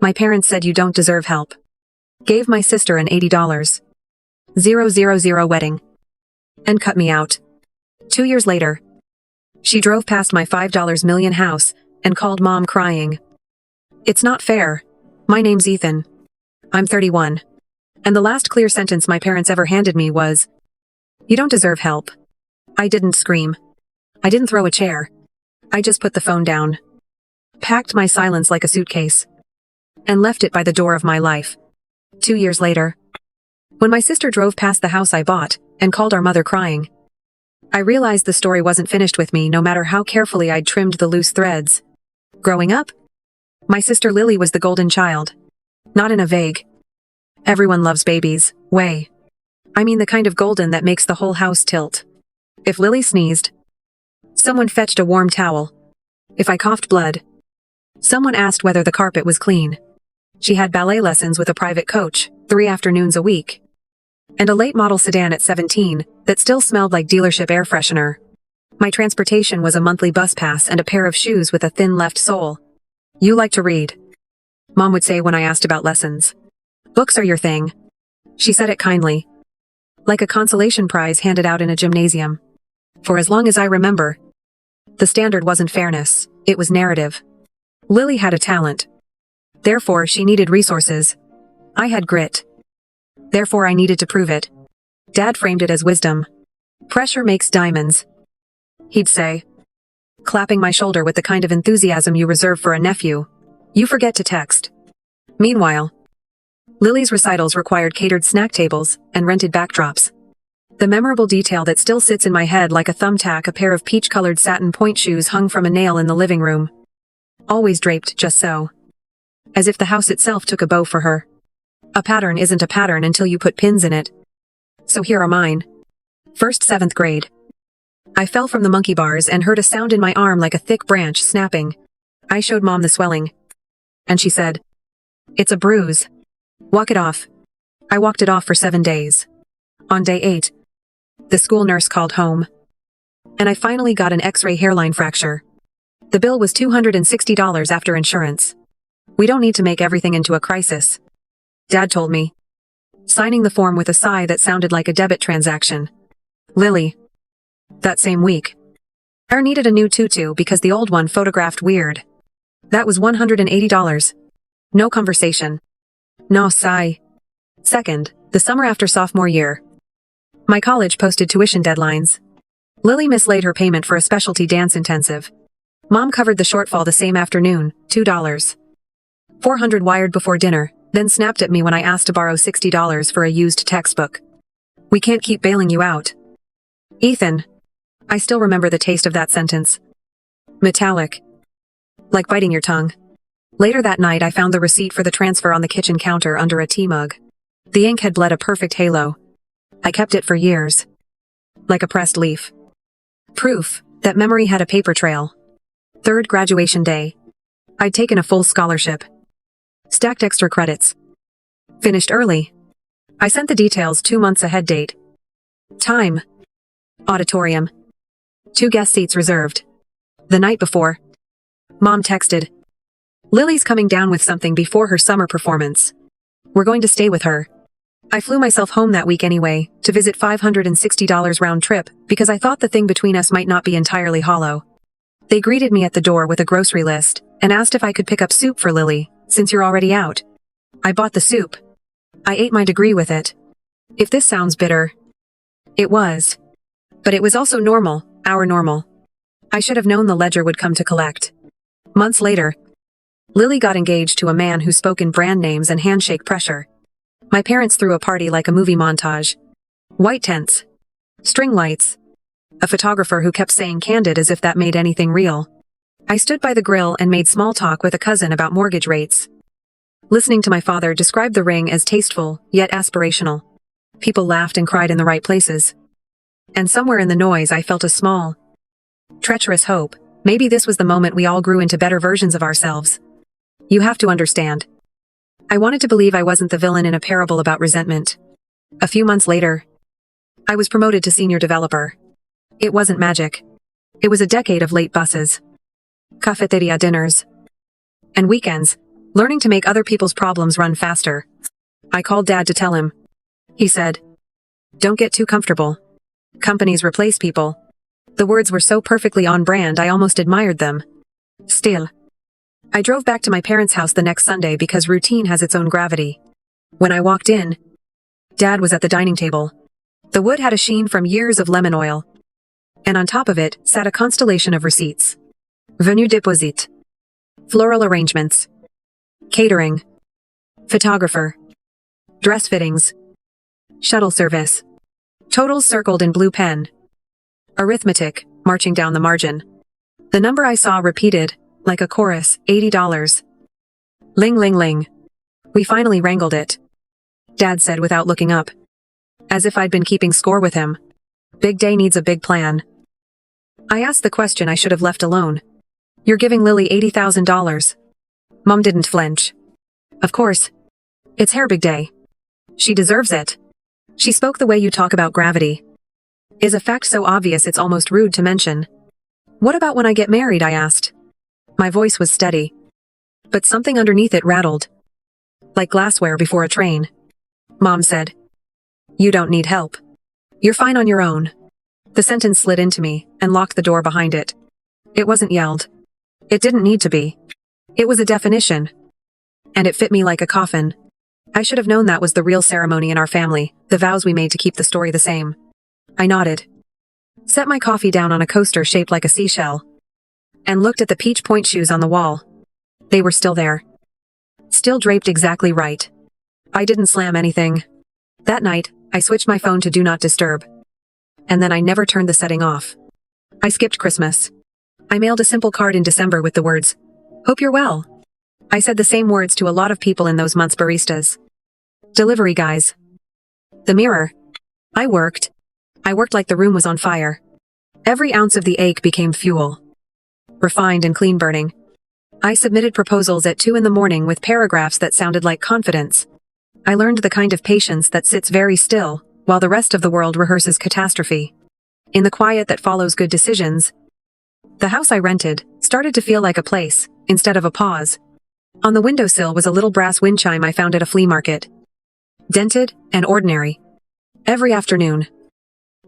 My parents said you don't deserve help. Gave my sister an $80. 000 wedding. And cut me out. 2 years later. She drove past my $5 million house and called Mom crying. It's not fair. My name's Ethan. I'm 31. And the last clear sentence my parents ever handed me was, "You don't deserve help." I didn't scream. I didn't throw a chair. I just put the phone down. Packed my silence like a suitcase. And left it by the door of my life. 2 years later. When my sister drove past the house I bought and called our mother crying, I realized the story wasn't finished with me no matter how carefully I'd trimmed the loose threads. Growing up, my sister Lily was the golden child. Not in a vague, everyone loves babies way. I mean the kind of golden that makes the whole house tilt. If Lily sneezed, someone fetched a warm towel. If I coughed blood, someone asked whether the carpet was clean. She had ballet lessons with a private coach, 3 afternoons a week. And a late model sedan at 17 that still smelled like dealership air freshener. My transportation was a monthly bus pass and a pair of shoes with a thin left sole. You like to read, Mom would say when I asked about lessons. Books are your thing. She said it kindly. Like a consolation prize handed out in a gymnasium. For as long as I remember, the standard wasn't fairness, it was narrative. Lily had a talent. Therefore, she needed resources. I had grit. Therefore, I needed to prove it. Dad framed it as wisdom. Pressure makes diamonds, he'd say, clapping my shoulder with the kind of enthusiasm you reserve for a nephew. You forget to text. Meanwhile, Lily's recitals required catered snack tables and rented backdrops. The memorable detail that still sits in my head like a thumbtack, a pair of peach-colored satin point shoes hung from a nail in the living room. Always draped just so. As if the house itself took a bow for her. A pattern isn't a pattern until you put pins in it. So here are mine. First 7th grade. I fell from the monkey bars and heard a sound in my arm like a thick branch snapping. I showed Mom the swelling. And she said, "It's a bruise. Walk it off." I walked it off for 7 days. On day 8, the school nurse called home. And I finally got an X-ray hairline fracture. The bill was $260 after insurance. We don't need to make everything into a crisis, Dad told me, signing the form with a sigh that sounded like a debit transaction. Lily. That same week. I needed a new tutu because the old one photographed weird. That was $180. No conversation. No sigh. Second, the summer after sophomore year. My college posted tuition deadlines. Lily mislaid her payment for a specialty dance intensive. Mom covered the shortfall the same afternoon, $2. $400 wired before dinner, then snapped at me when I asked to borrow $60 for a used textbook. We can't keep bailing you out. Ethan. I still remember the taste of that sentence. Metallic. Like biting your tongue. Later that night I found the receipt for the transfer on the kitchen counter under a tea mug. The ink had bled a perfect halo. I kept it for years. Like a pressed leaf. Proof that memory had a paper trail. 3rd graduation day. I'd taken a full scholarship. Stacked extra credits. Finished early. I sent the details 2 months ahead. Date. Time. Auditorium. 2 guest seats reserved. The night before. Mom texted. Lily's coming down with something before her summer performance. We're going to stay with her. I flew myself home that week anyway, to visit $560 round trip, because I thought the thing between us might not be entirely hollow. They greeted me at the door with a grocery list, and asked if I could pick up soup for Lily, since you're already out. I bought the soup. I ate my degree with it. If this sounds bitter. It was. But it was also normal, our normal. I should have known the ledger would come to collect. Months later, Lily got engaged to a man who spoke in brand names and handshake pressure. My parents threw a party like a movie montage. White tents. String lights. A photographer who kept saying candid as if that made anything real. I stood by the grill and made small talk with a cousin about mortgage rates. Listening to my father describe the ring as tasteful, yet aspirational. People laughed and cried in the right places. And somewhere in the noise I felt a small, treacherous hope. Maybe this was the moment we all grew into better versions of ourselves. You have to understand. I wanted to believe I wasn't the villain in a parable about resentment. A few months later, I was promoted to senior developer. It wasn't magic. It was a decade of late buses, cafeteria dinners, and weekends Learning to make other people's problems run faster. I called Dad to tell him. He said, "Don't get too comfortable. Companies replace people." The words were so perfectly on brand I almost admired them. Still, I drove back to my parents' house the next Sunday because routine has its own gravity. When I walked in, Dad was at the dining table. The wood had a sheen from years of lemon oil. And on top of it sat a constellation of receipts. Venu deposit. Floral arrangements. Catering. Photographer. Dress fittings. Shuttle service. Totals circled in blue pen. Arithmetic, marching down the margin. The number I saw repeated, like a chorus, $80. Ling ling ling. We finally wrangled it. Dad said without looking up. As if I'd been keeping score with him. Big day needs a big plan. I asked the question I should have left alone. You're giving Lily $80,000. Mom didn't flinch. Of course. It's her big day. She deserves it. She spoke the way you talk about gravity. Is a fact so obvious it's almost rude to mention. What about when I get married? I asked. My voice was steady. But something underneath it rattled. Like glassware before a train. Mom said. You don't need help. You're fine on your own. The sentence slid into me and locked the door behind it. It wasn't yelled. It didn't need to be. It was a definition. And it fit me like a coffin. I should have known that was the real ceremony in our family, the vows we made to keep the story the same. I nodded. Set my coffee down on a coaster shaped like a seashell. And looked at the peach point shoes on the wall. They were still there. Still draped exactly right. I didn't slam anything. That night, I switched my phone to Do Not Disturb. And then I never turned the setting off. I skipped Christmas. I mailed a simple card in December with the words, "Hope you're well." I said the same words to a lot of people in those months: baristas. Delivery guys. The mirror. I worked like the room was on fire. Every ounce of the ache became fuel. Refined and clean burning. I submitted proposals at 2 a.m. with paragraphs that sounded like confidence. I learned the kind of patience that sits very still, while the rest of the world rehearses catastrophe. In the quiet that follows good decisions, the house I rented started to feel like a place, instead of a pause. On the windowsill was a little brass wind chime I found at a flea market. Dented and ordinary. Every afternoon.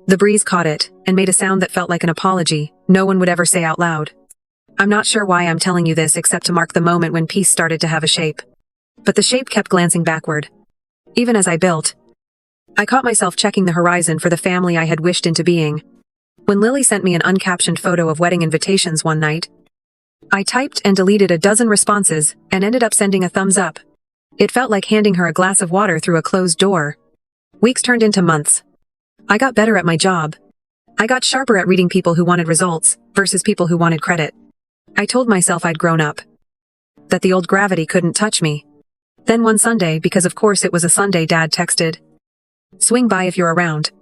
The breeze caught it and made a sound that felt like an apology no one would ever say out loud. I'm not sure why I'm telling you this except to mark the moment when peace started to have a shape. But the shape kept glancing backward. Even as I built, I caught myself checking the horizon for the family I had wished into being. When Lily sent me an uncaptioned photo of wedding invitations one night, I typed and deleted a dozen responses and ended up sending a thumbs up. It felt like handing her a glass of water through a closed door. Weeks turned into months. I got better at my job. I got sharper at reading people who wanted results versus people who wanted credit. I told myself I'd grown up. That the old gravity couldn't touch me. Then one Sunday, because of course it was a Sunday, Dad texted, "Swing by if you're around."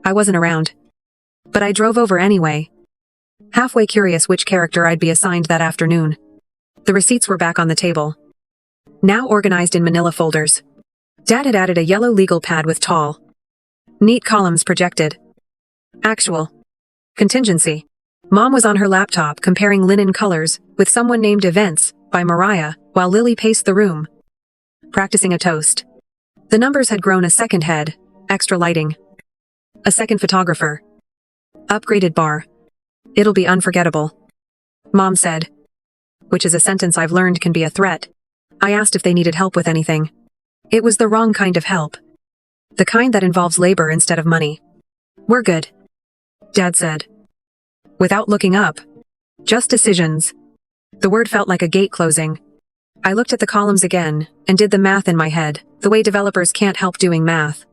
I wasn't around. But I drove over anyway. Halfway curious which character I'd be assigned that afternoon. The receipts were back on the table. Now organized in manila folders. Dad had added a yellow legal pad with tall, neat columns projected. Actual. Contingency. Mom was on her laptop comparing linen colors with Someone Named Events by Mariah while Lily paced the room, practicing a toast. The numbers had grown a second head, extra lighting. A second photographer. Upgraded bar. It'll be unforgettable. Mom said. Which is a sentence I've learned can be a threat. I asked if they needed help with anything. It was the wrong kind of help. The kind that involves labor instead of money. We're good. Dad said. Without looking up. Just decisions. The word felt like a gate closing. I looked at the columns again and did the math in my head, the way developers can't help doing math.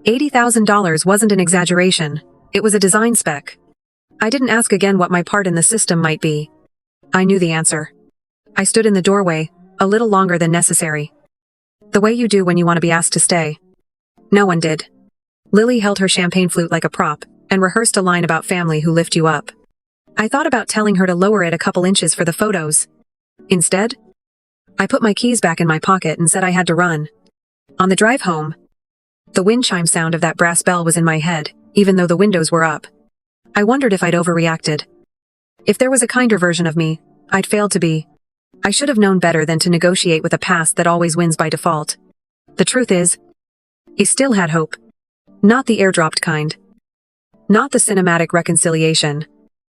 $80,000 wasn't an exaggeration. It was a design spec. I didn't ask again what my part in the system might be. I knew the answer. I stood in the doorway, a little longer than necessary. The way you do when you want to be asked to stay. No one did. Lily held her champagne flute like a prop and rehearsed a line about family who lift you up. I thought about telling her to lower it a couple inches for the photos. Instead, I put my keys back in my pocket and said I had to run. On the drive home, the wind chime sound of that brass bell was in my head, even though the windows were up. I wondered if I'd overreacted. If there was a kinder version of me, I'd failed to be. I should have known better than to negotiate with a past that always wins by default. The truth is, he still had hope. Not the airdropped kind. Not the cinematic reconciliation.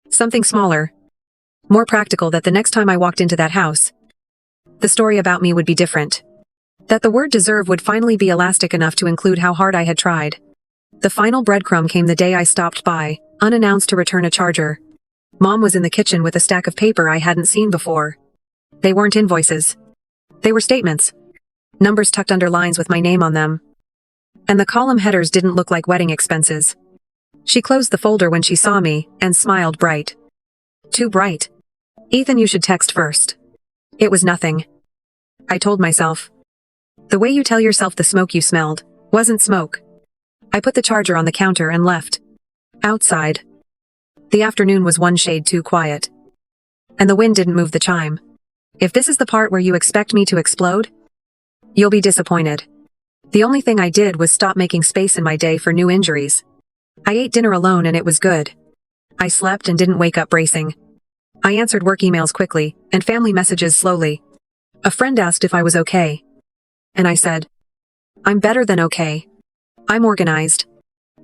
Something smaller. More practical, that the next time I walked into that house, the story about me would be different. That the word deserve would finally be elastic enough to include how hard I had tried. The final breadcrumb came the day I stopped by, unannounced, to return a charger. Mom was in the kitchen with a stack of paper I hadn't seen before. They weren't invoices. They were statements. Numbers tucked under lines with my name on them. And the column headers didn't look like wedding expenses. She closed the folder when she saw me, and smiled bright. Too bright. Ethan, you should text first. It was nothing. I told myself. The way you tell yourself the smoke you smelled wasn't smoke. I put the charger on the counter and left. Outside, the afternoon was one shade too quiet. And the wind didn't move the chime. If this is the part where you expect me to explode, you'll be disappointed. The only thing I did was stop making space in my day for new injuries. I ate dinner alone and it was good. I slept and didn't wake up bracing. I answered work emails quickly, and family messages slowly. A friend asked if I was okay. And I said, I'm better than okay. I'm organized.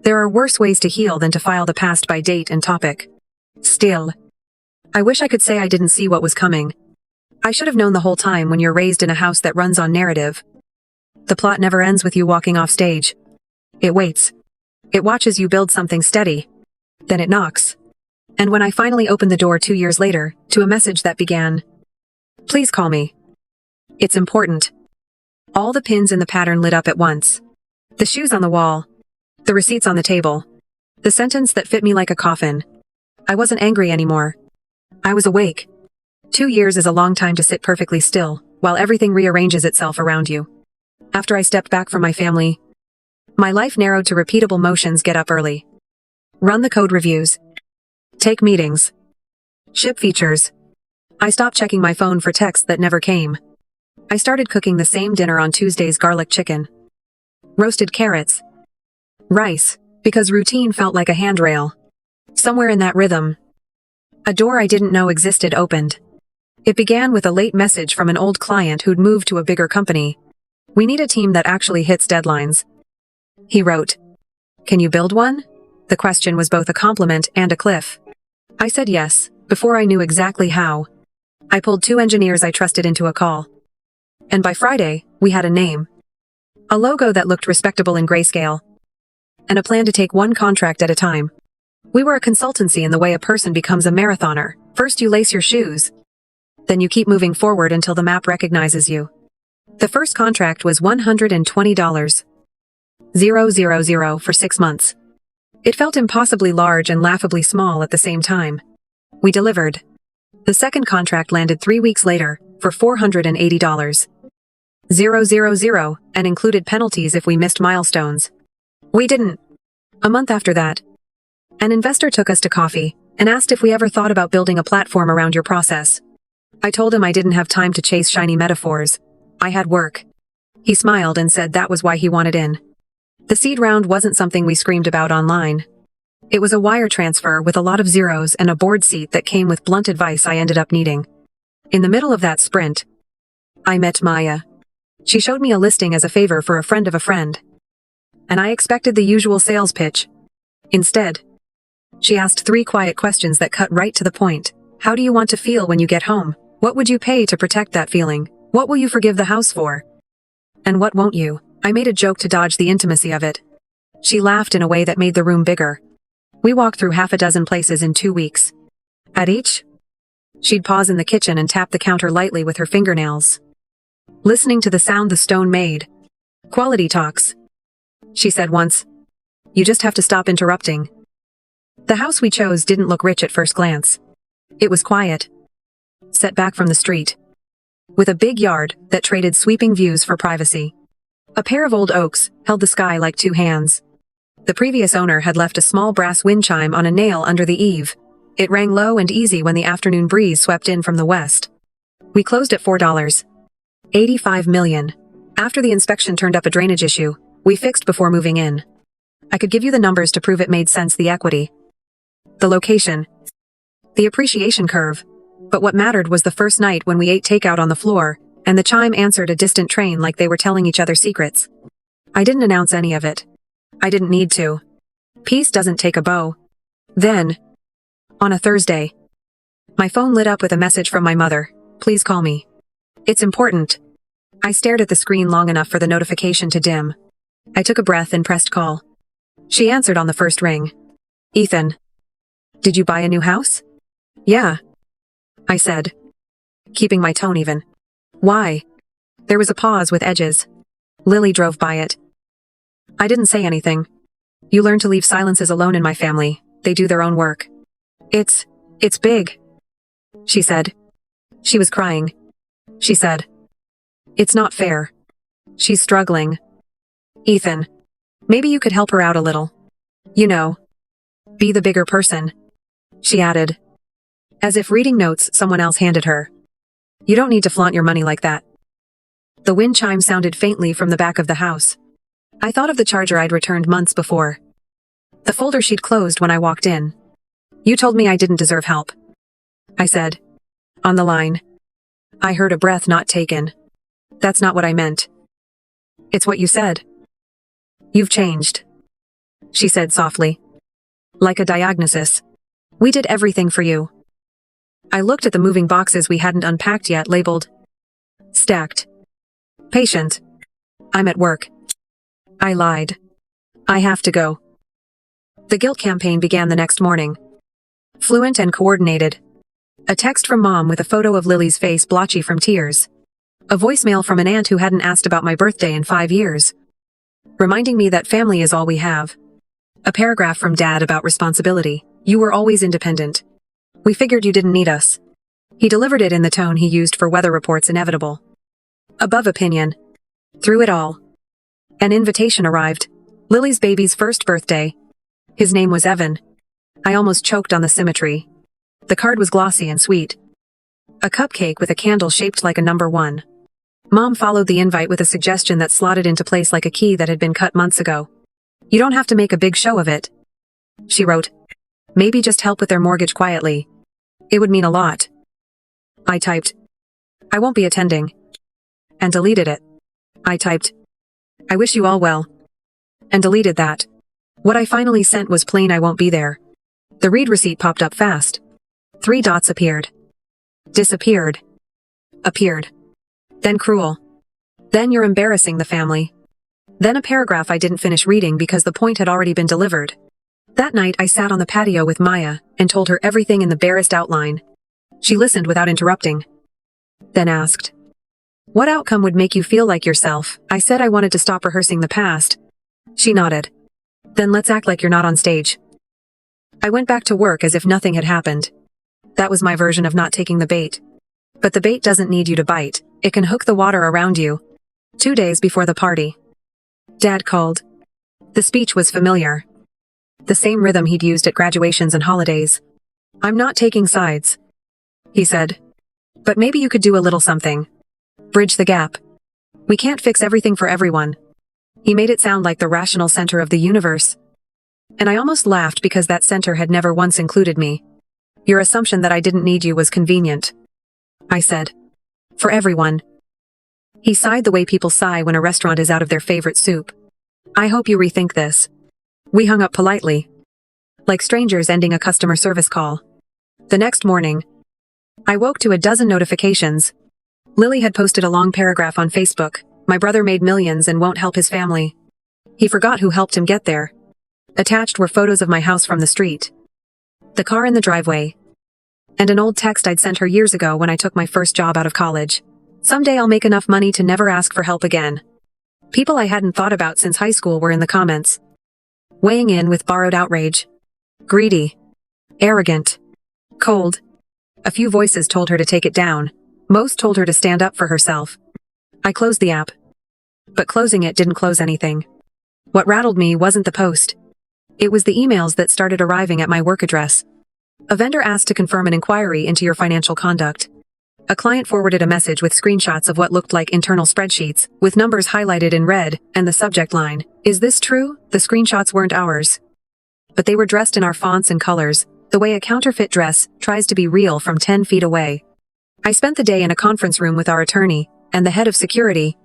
There are worse ways to heal than to file the past by date and topic. Still, I wish I could say I didn't see what was coming. I should have known the whole time. When you're raised in a house that runs on narrative, the plot never ends with you walking off stage. It waits. It watches you build something steady. Then it knocks. And when I finally opened the door 2 years later, to a message that began, "Please call me. It's important." All the pins in the pattern lit up at once. The shoes on the wall. The receipts on the table. The sentence that fit me like a coffin. I wasn't angry anymore. I was awake. 2 years is a long time to sit perfectly still, while everything rearranges itself around you. After I stepped back from my family, my life narrowed to repeatable motions: get up early, run the code reviews, take meetings, ship features. I stopped checking my phone for texts that never came. I started cooking the same dinner on Tuesdays: garlic chicken, roasted carrots, rice, because routine felt like a handrail. Somewhere in that rhythm, a door I didn't know existed opened. It began with a late message from an old client who'd moved to a bigger company. "We need a team that actually hits deadlines," he wrote. "Can you build one?" The question was both a compliment and a cliff. I said yes, before I knew exactly how. I pulled 2 engineers I trusted into a call. And by Friday, we had a name. A logo that looked respectable in grayscale. And a plan to take one contract at a time. We were a consultancy in the way a person becomes a marathoner. First you lace your shoes. Then you keep moving forward until the map recognizes you. The first contract was $120,000 for 6 months. It felt impossibly large and laughably small at the same time. We delivered. The second contract landed 3 weeks later, for $480,000 and included penalties if we missed milestones. We didn't. A month after that, an investor took us to coffee and asked if we ever thought about building a platform around your process. I told him I didn't have time to chase shiny metaphors. I had work. He smiled and said that was why he wanted in. The seed round wasn't something we screamed about online. It was a wire transfer with a lot of zeros and a board seat that came with blunt advice I ended up needing. In the middle of that sprint, I met Maya. She showed me a listing as a favor for a friend of a friend. And I expected the usual sales pitch. Instead, she asked 3 quiet questions that cut right to the point. How do you want to feel when you get home? What would you pay to protect that feeling? What will you forgive the house for? And what won't you? I made a joke to dodge the intimacy of it. She laughed in a way that made the room bigger. We walked through 6 places in 2 weeks. At each, she'd pause in the kitchen and tap the counter lightly with her fingernails, listening to the sound the stone made. "Quality talks," she said once. "You just have to stop interrupting." The house we chose didn't look rich at first glance. It was quiet, set back from the street, with a big yard that traded sweeping views for privacy. A pair of old oaks held the sky like 2 hands. The previous owner had left a small brass wind chime on a nail under the eave. It rang low and easy when the afternoon breeze swept in from the west. We closed at $4.85 million. After the inspection turned up a drainage issue, we fixed before moving in. I could give you the numbers to prove it made sense: the equity, the location, the appreciation curve. But what mattered was the first night when we ate takeout on the floor, and the chime answered a distant train like they were telling each other secrets. I didn't announce any of it. I didn't need to. Peace doesn't take a bow. Then, on a Thursday, my phone lit up with a message from my mother. Please call me. It's important. I stared at the screen long enough for the notification to dim. I took a breath and pressed call. She answered on the first ring. Ethan. Did you buy a new house? Yeah. I said, keeping my tone even. Why? There was a pause with edges. Lily drove by it. I didn't say anything. You learn to leave silences alone in my family. They do their own work. It's big. She said. She was crying. She said. It's not fair. She's struggling. Ethan. Maybe you could help her out a little. You know. Be the bigger person. She added. As if reading notes someone else handed her. You don't need to flaunt your money like that. The wind chime sounded faintly from the back of the house. I thought of the charger I'd returned months before. The folder she'd closed when I walked in. You told me I didn't deserve help. I said. On the line. I heard a breath not taken. That's not what I meant. It's what you said. You've changed. She said softly. Like a diagnosis. We did everything for you. I looked at the moving boxes we hadn't unpacked yet, labeled stacked. Patient. I'm at work. I lied. I have to go. The guilt campaign began the next morning. Fluent and coordinated. A text from Mom with a photo of Lily's face blotchy from tears. A voicemail from an aunt who hadn't asked about my birthday in 5 years. Reminding me that family is all we have. A paragraph from Dad about responsibility. You were always independent. We figured you didn't need us. He delivered it in the tone he used for weather reports inevitable. Above opinion. Through it all. An invitation arrived. Lily's baby's first birthday. His name was Evan. I almost choked on the symmetry. The card was glossy and sweet. A cupcake with a candle shaped like a number 1. Mom followed the invite with a suggestion that slotted into place like a key that had been cut months ago. You don't have to make a big show of it. She wrote. Maybe just help with their mortgage quietly. It would mean a lot. I typed. I won't be attending. And deleted it. I typed. I wish you all well. And deleted that. What I finally sent was plain I won't be there. The read receipt popped up fast. 3 dots appeared. Disappeared. Appeared. Then cruel. Then you're embarrassing the family. Then a paragraph I didn't finish reading because the point had already been delivered. That night I sat on the patio with Maya and told her everything in the barest outline. She listened without interrupting. Then asked. What outcome would make you feel like yourself? I said I wanted to stop rehearsing the past. She nodded. Then let's act like you're not on stage. I went back to work as if nothing had happened. That was my version of not taking the bait. But the bait doesn't need you to bite. It can hook the water around you. 2 days before the party. Dad called. The speech was familiar. The same rhythm he'd used at graduations and holidays. I'm not taking sides. He said. But maybe you could do a little something. Bridge the gap. We can't fix everything for everyone. He made it sound like the rational center of the universe. And I almost laughed because that center had never once included me. Your assumption that I didn't need you was convenient. I said. For everyone. He sighed the way people sigh when a restaurant is out of their favorite soup. I hope you rethink this. We hung up politely. Like strangers ending a customer service call. The next morning, I woke to a dozen notifications. Lily had posted a long paragraph on Facebook. My brother made millions and won't help his family. He forgot who helped him get there. Attached were photos of my house from the street. The car in the driveway. And an old text I'd sent her years ago when I took my first job out of college. Someday I'll make enough money to never ask for help again. People I hadn't thought about since high school were in the comments. Weighing in with borrowed outrage. Greedy. Arrogant. Cold. A few voices told her to take it down. Most told her to stand up for herself. I closed the app. But closing it didn't close anything. What rattled me wasn't the post. It was the emails that started arriving at my work address. A vendor asked to confirm an inquiry into your financial conduct. A client forwarded a message with screenshots of what looked like internal spreadsheets, with numbers highlighted in red, and the subject line, "Is this true?" The screenshots weren't ours. But they were dressed in our fonts and colors, the way a counterfeit dress tries to be real from 10 feet away. I spent the day in a conference room with our attorney and the head of security,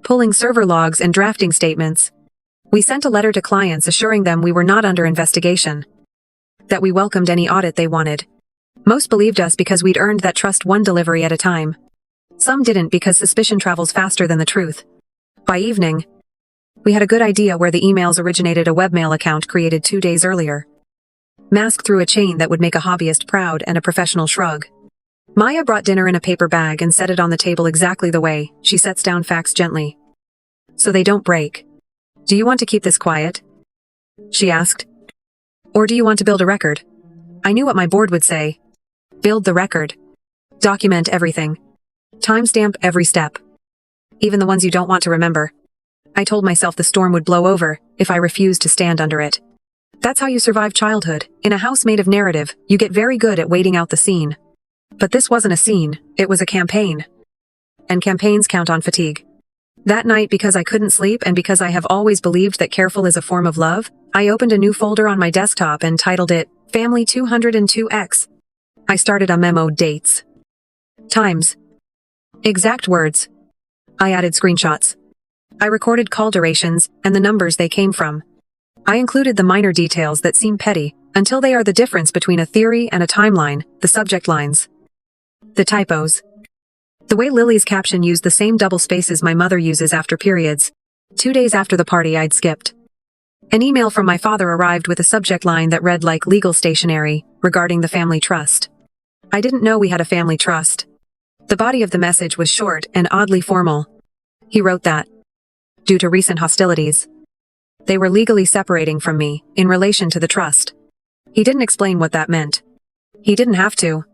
pulling server logs and drafting statements. We sent a letter to clients assuring them we were not under investigation, that we welcomed any audit they wanted. Most believed us because we'd earned that trust one delivery at a time. Some didn't because suspicion travels faster than the truth. By evening, we had a good idea where the emails originated: a webmail account created 2 days earlier, masked through a chain that would make a hobbyist proud, and a professional shrug. Maya brought dinner in a paper bag and set it on the table exactly the way she sets down facts gently, so they don't break. "Do you want to keep this quiet?" she asked. "Or do you want to build a record?" I knew what my board would say. Build the record. Document everything. Timestamp every step. Even the ones you don't want to remember. I told myself the storm would blow over if I refused to stand under it. That's how you survive childhood. In a house made of narrative, you get very good at waiting out the scene. But this wasn't a scene, it was a campaign. And campaigns count on fatigue. That night, because I couldn't sleep and because I have always believed that careful is a form of love, I opened a new folder on my desktop and titled it Family 202X. I started a memo: dates, times, exact words. I added screenshots. I recorded call durations and the numbers they came from. I included the minor details that seem petty until they are the difference between a theory and a timeline: the subject lines, the typos, the way Lily's caption used the same double spaces my mother uses after periods. 2 days after the party I'd skipped, an email from my father arrived with a subject line that read like legal stationery regarding the family trust. I didn't know we had a family trust. The body of the message was short and oddly formal. He wrote that, due to recent hostilities, they were legally separating from me in relation to the trust. He didn't explain what that meant. He didn't have to.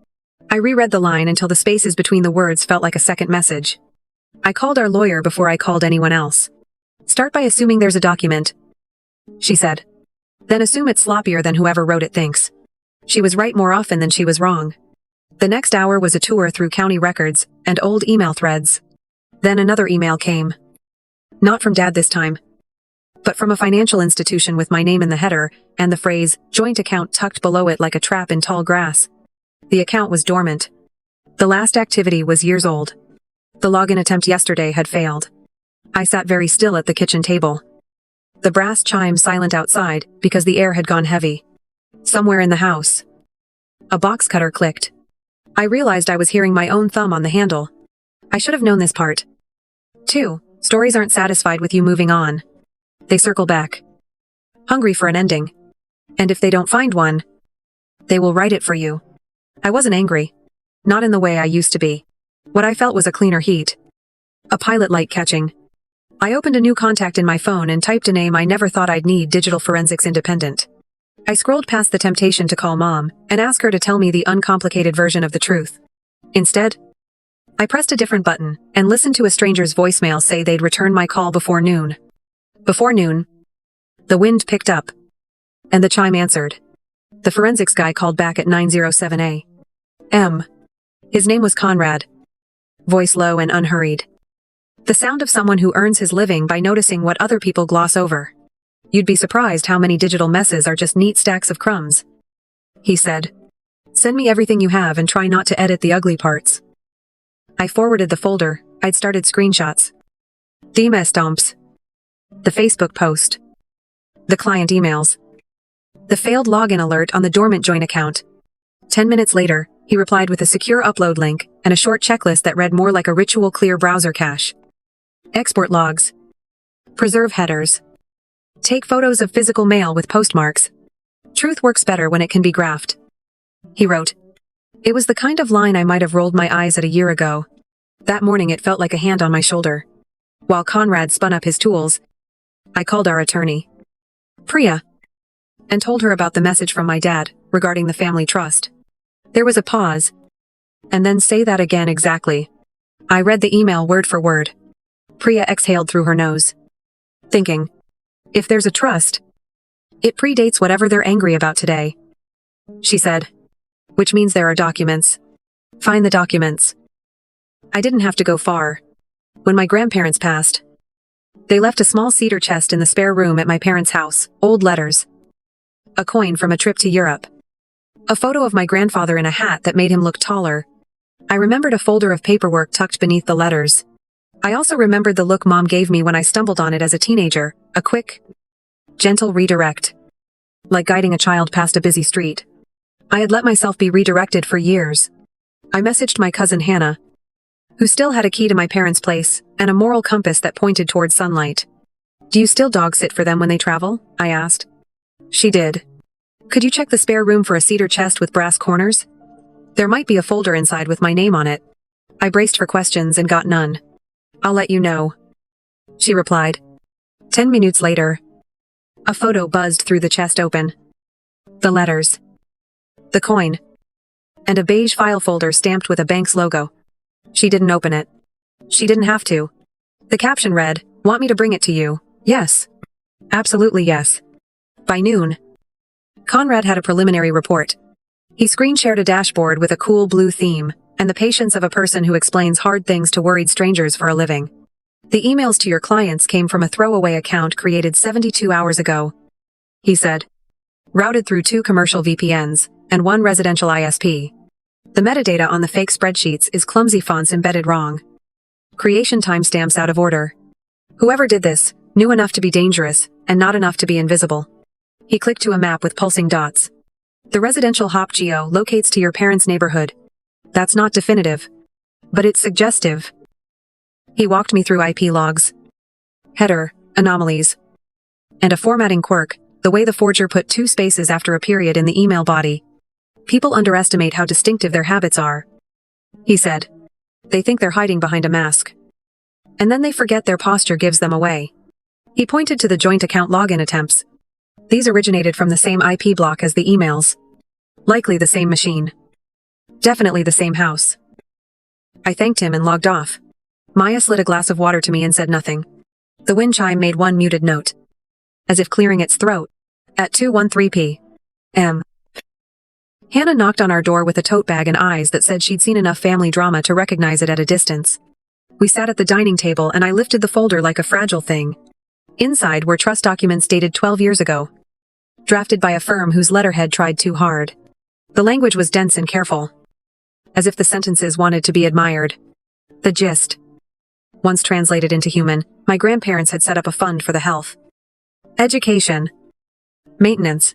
I reread the line until the spaces between the words felt like a second message. I called our lawyer before I called anyone else. "Start by assuming there's a document," she said. "Then assume it's sloppier than whoever wrote it thinks." She was right more often than she was wrong. The next hour was a tour through county records and old email threads. Then another email came. Not from Dad this time, but from a financial institution with my name in the header and the phrase "joint account" tucked below it like a trap in tall grass. The account was dormant. The last activity was years old. The login attempt yesterday had failed. I sat very still at the kitchen table. The brass chime silent outside because the air had gone heavy. Somewhere in the house, a box cutter clicked. I realized I was hearing my own thumb on the handle. I should have known this part. 2. Stories aren't satisfied with you moving on. They circle back, hungry for an ending. And if they don't find one, they will write it for you. I wasn't angry. Not in the way I used to be. What I felt was a cleaner heat. A pilot light catching. I opened a new contact in my phone and typed a name I never thought I'd need: Digital Forensics Independent. I scrolled past the temptation to call Mom and ask her to tell me the uncomplicated version of the truth. Instead, I pressed a different button and listened to a stranger's voicemail say they'd return my call before noon. Before noon, the wind picked up, and the chime answered. The forensics guy called back at 9:07 a.m. His name was Conrad. Voice low and unhurried. The sound of someone who earns his living by noticing what other people gloss over. "You'd be surprised how many digital messes are just neat stacks of crumbs," he said. "Send me everything you have and try not to edit the ugly parts." I forwarded the folder. I'd started screenshots. The email stumps. The Facebook post. The client emails. The failed login alert on the dormant joint account. 10 minutes later, he replied with a secure upload link and a short checklist that read more like a ritual: clear browser cache, export logs, preserve headers, take photos of physical mail with postmarks. Truth works better when it can be graphed, he wrote. It was the kind of line I might have rolled my eyes at a year ago. That morning it felt like a hand on my shoulder. While Conrad spun up his tools, I called our attorney, Priya, and told her about the message from my dad regarding the family trust. There was a pause, and then "Say that again exactly." I read the email word for word. Priya exhaled through her nose, thinking, if there's a trust, it predates whatever they're angry about today. She said, which means there are documents. Find the documents. I didn't have to go far. When my grandparents passed, they left a small cedar chest in the spare room at my parents' house, old letters, a coin from a trip to Europe, a photo of my grandfather in a hat that made him look taller, I remembered a folder of paperwork tucked beneath the letters. I also remembered the look Mom gave me when I stumbled on it as a teenager, a quick, gentle redirect. Like guiding a child past a busy street. I had let myself be redirected for years. I messaged my cousin Hannah, who still had a key to my parents' place and a moral compass that pointed towards sunlight. "Do you still dog sit for them when they travel?" I asked. She did. "Could you check the spare room for a cedar chest with brass corners? There might be a folder inside with my name on it." I braced for questions and got none. "I'll let you know," she replied. 10 minutes later, a photo buzzed through the chest open. The letters. The coin. And a beige file folder stamped with a bank's logo. She didn't open it. She didn't have to. The caption read, "Want me to bring it to you?" Yes. Absolutely yes. By noon, Conrad had a preliminary report. He screen-shared a dashboard with a cool blue theme, and the patience of a person who explains hard things to worried strangers for a living. "The emails to your clients came from a throwaway account created 72 hours ago," he said. "Routed through 2 commercial VPNs and 1 residential ISP. The metadata on the fake spreadsheets is clumsy fonts embedded wrong. Creation timestamps out of order. Whoever did this knew enough to be dangerous and not enough to be invisible." He clicked to a map with pulsing dots. "The residential hop geo locates to your parents' neighborhood. That's not definitive, but it's suggestive." He walked me through IP logs, header, anomalies, and a formatting quirk, the way the forger put 2 spaces after a period in the email body. "People underestimate how distinctive their habits are," he said. "They think they're hiding behind a mask. And then they forget their posture gives them away." He pointed to the joint account login attempts. These originated from the same IP block as the emails. Likely the same machine. Definitely the same house. I thanked him and logged off. Maya slid a glass of water to me and said nothing. The wind chime made one muted note, as if clearing its throat, at 2:13 p.m. Hannah knocked on our door with a tote bag and eyes that said she'd seen enough family drama to recognize it at a distance. We sat at the dining table and I lifted the folder like a fragile thing. Inside were trust documents dated 12 years ago. Drafted by a firm whose letterhead tried too hard. The language was dense and careful. As if the sentences wanted to be admired. The gist. Once translated into human, my grandparents had set up a fund for the health, education, maintenance,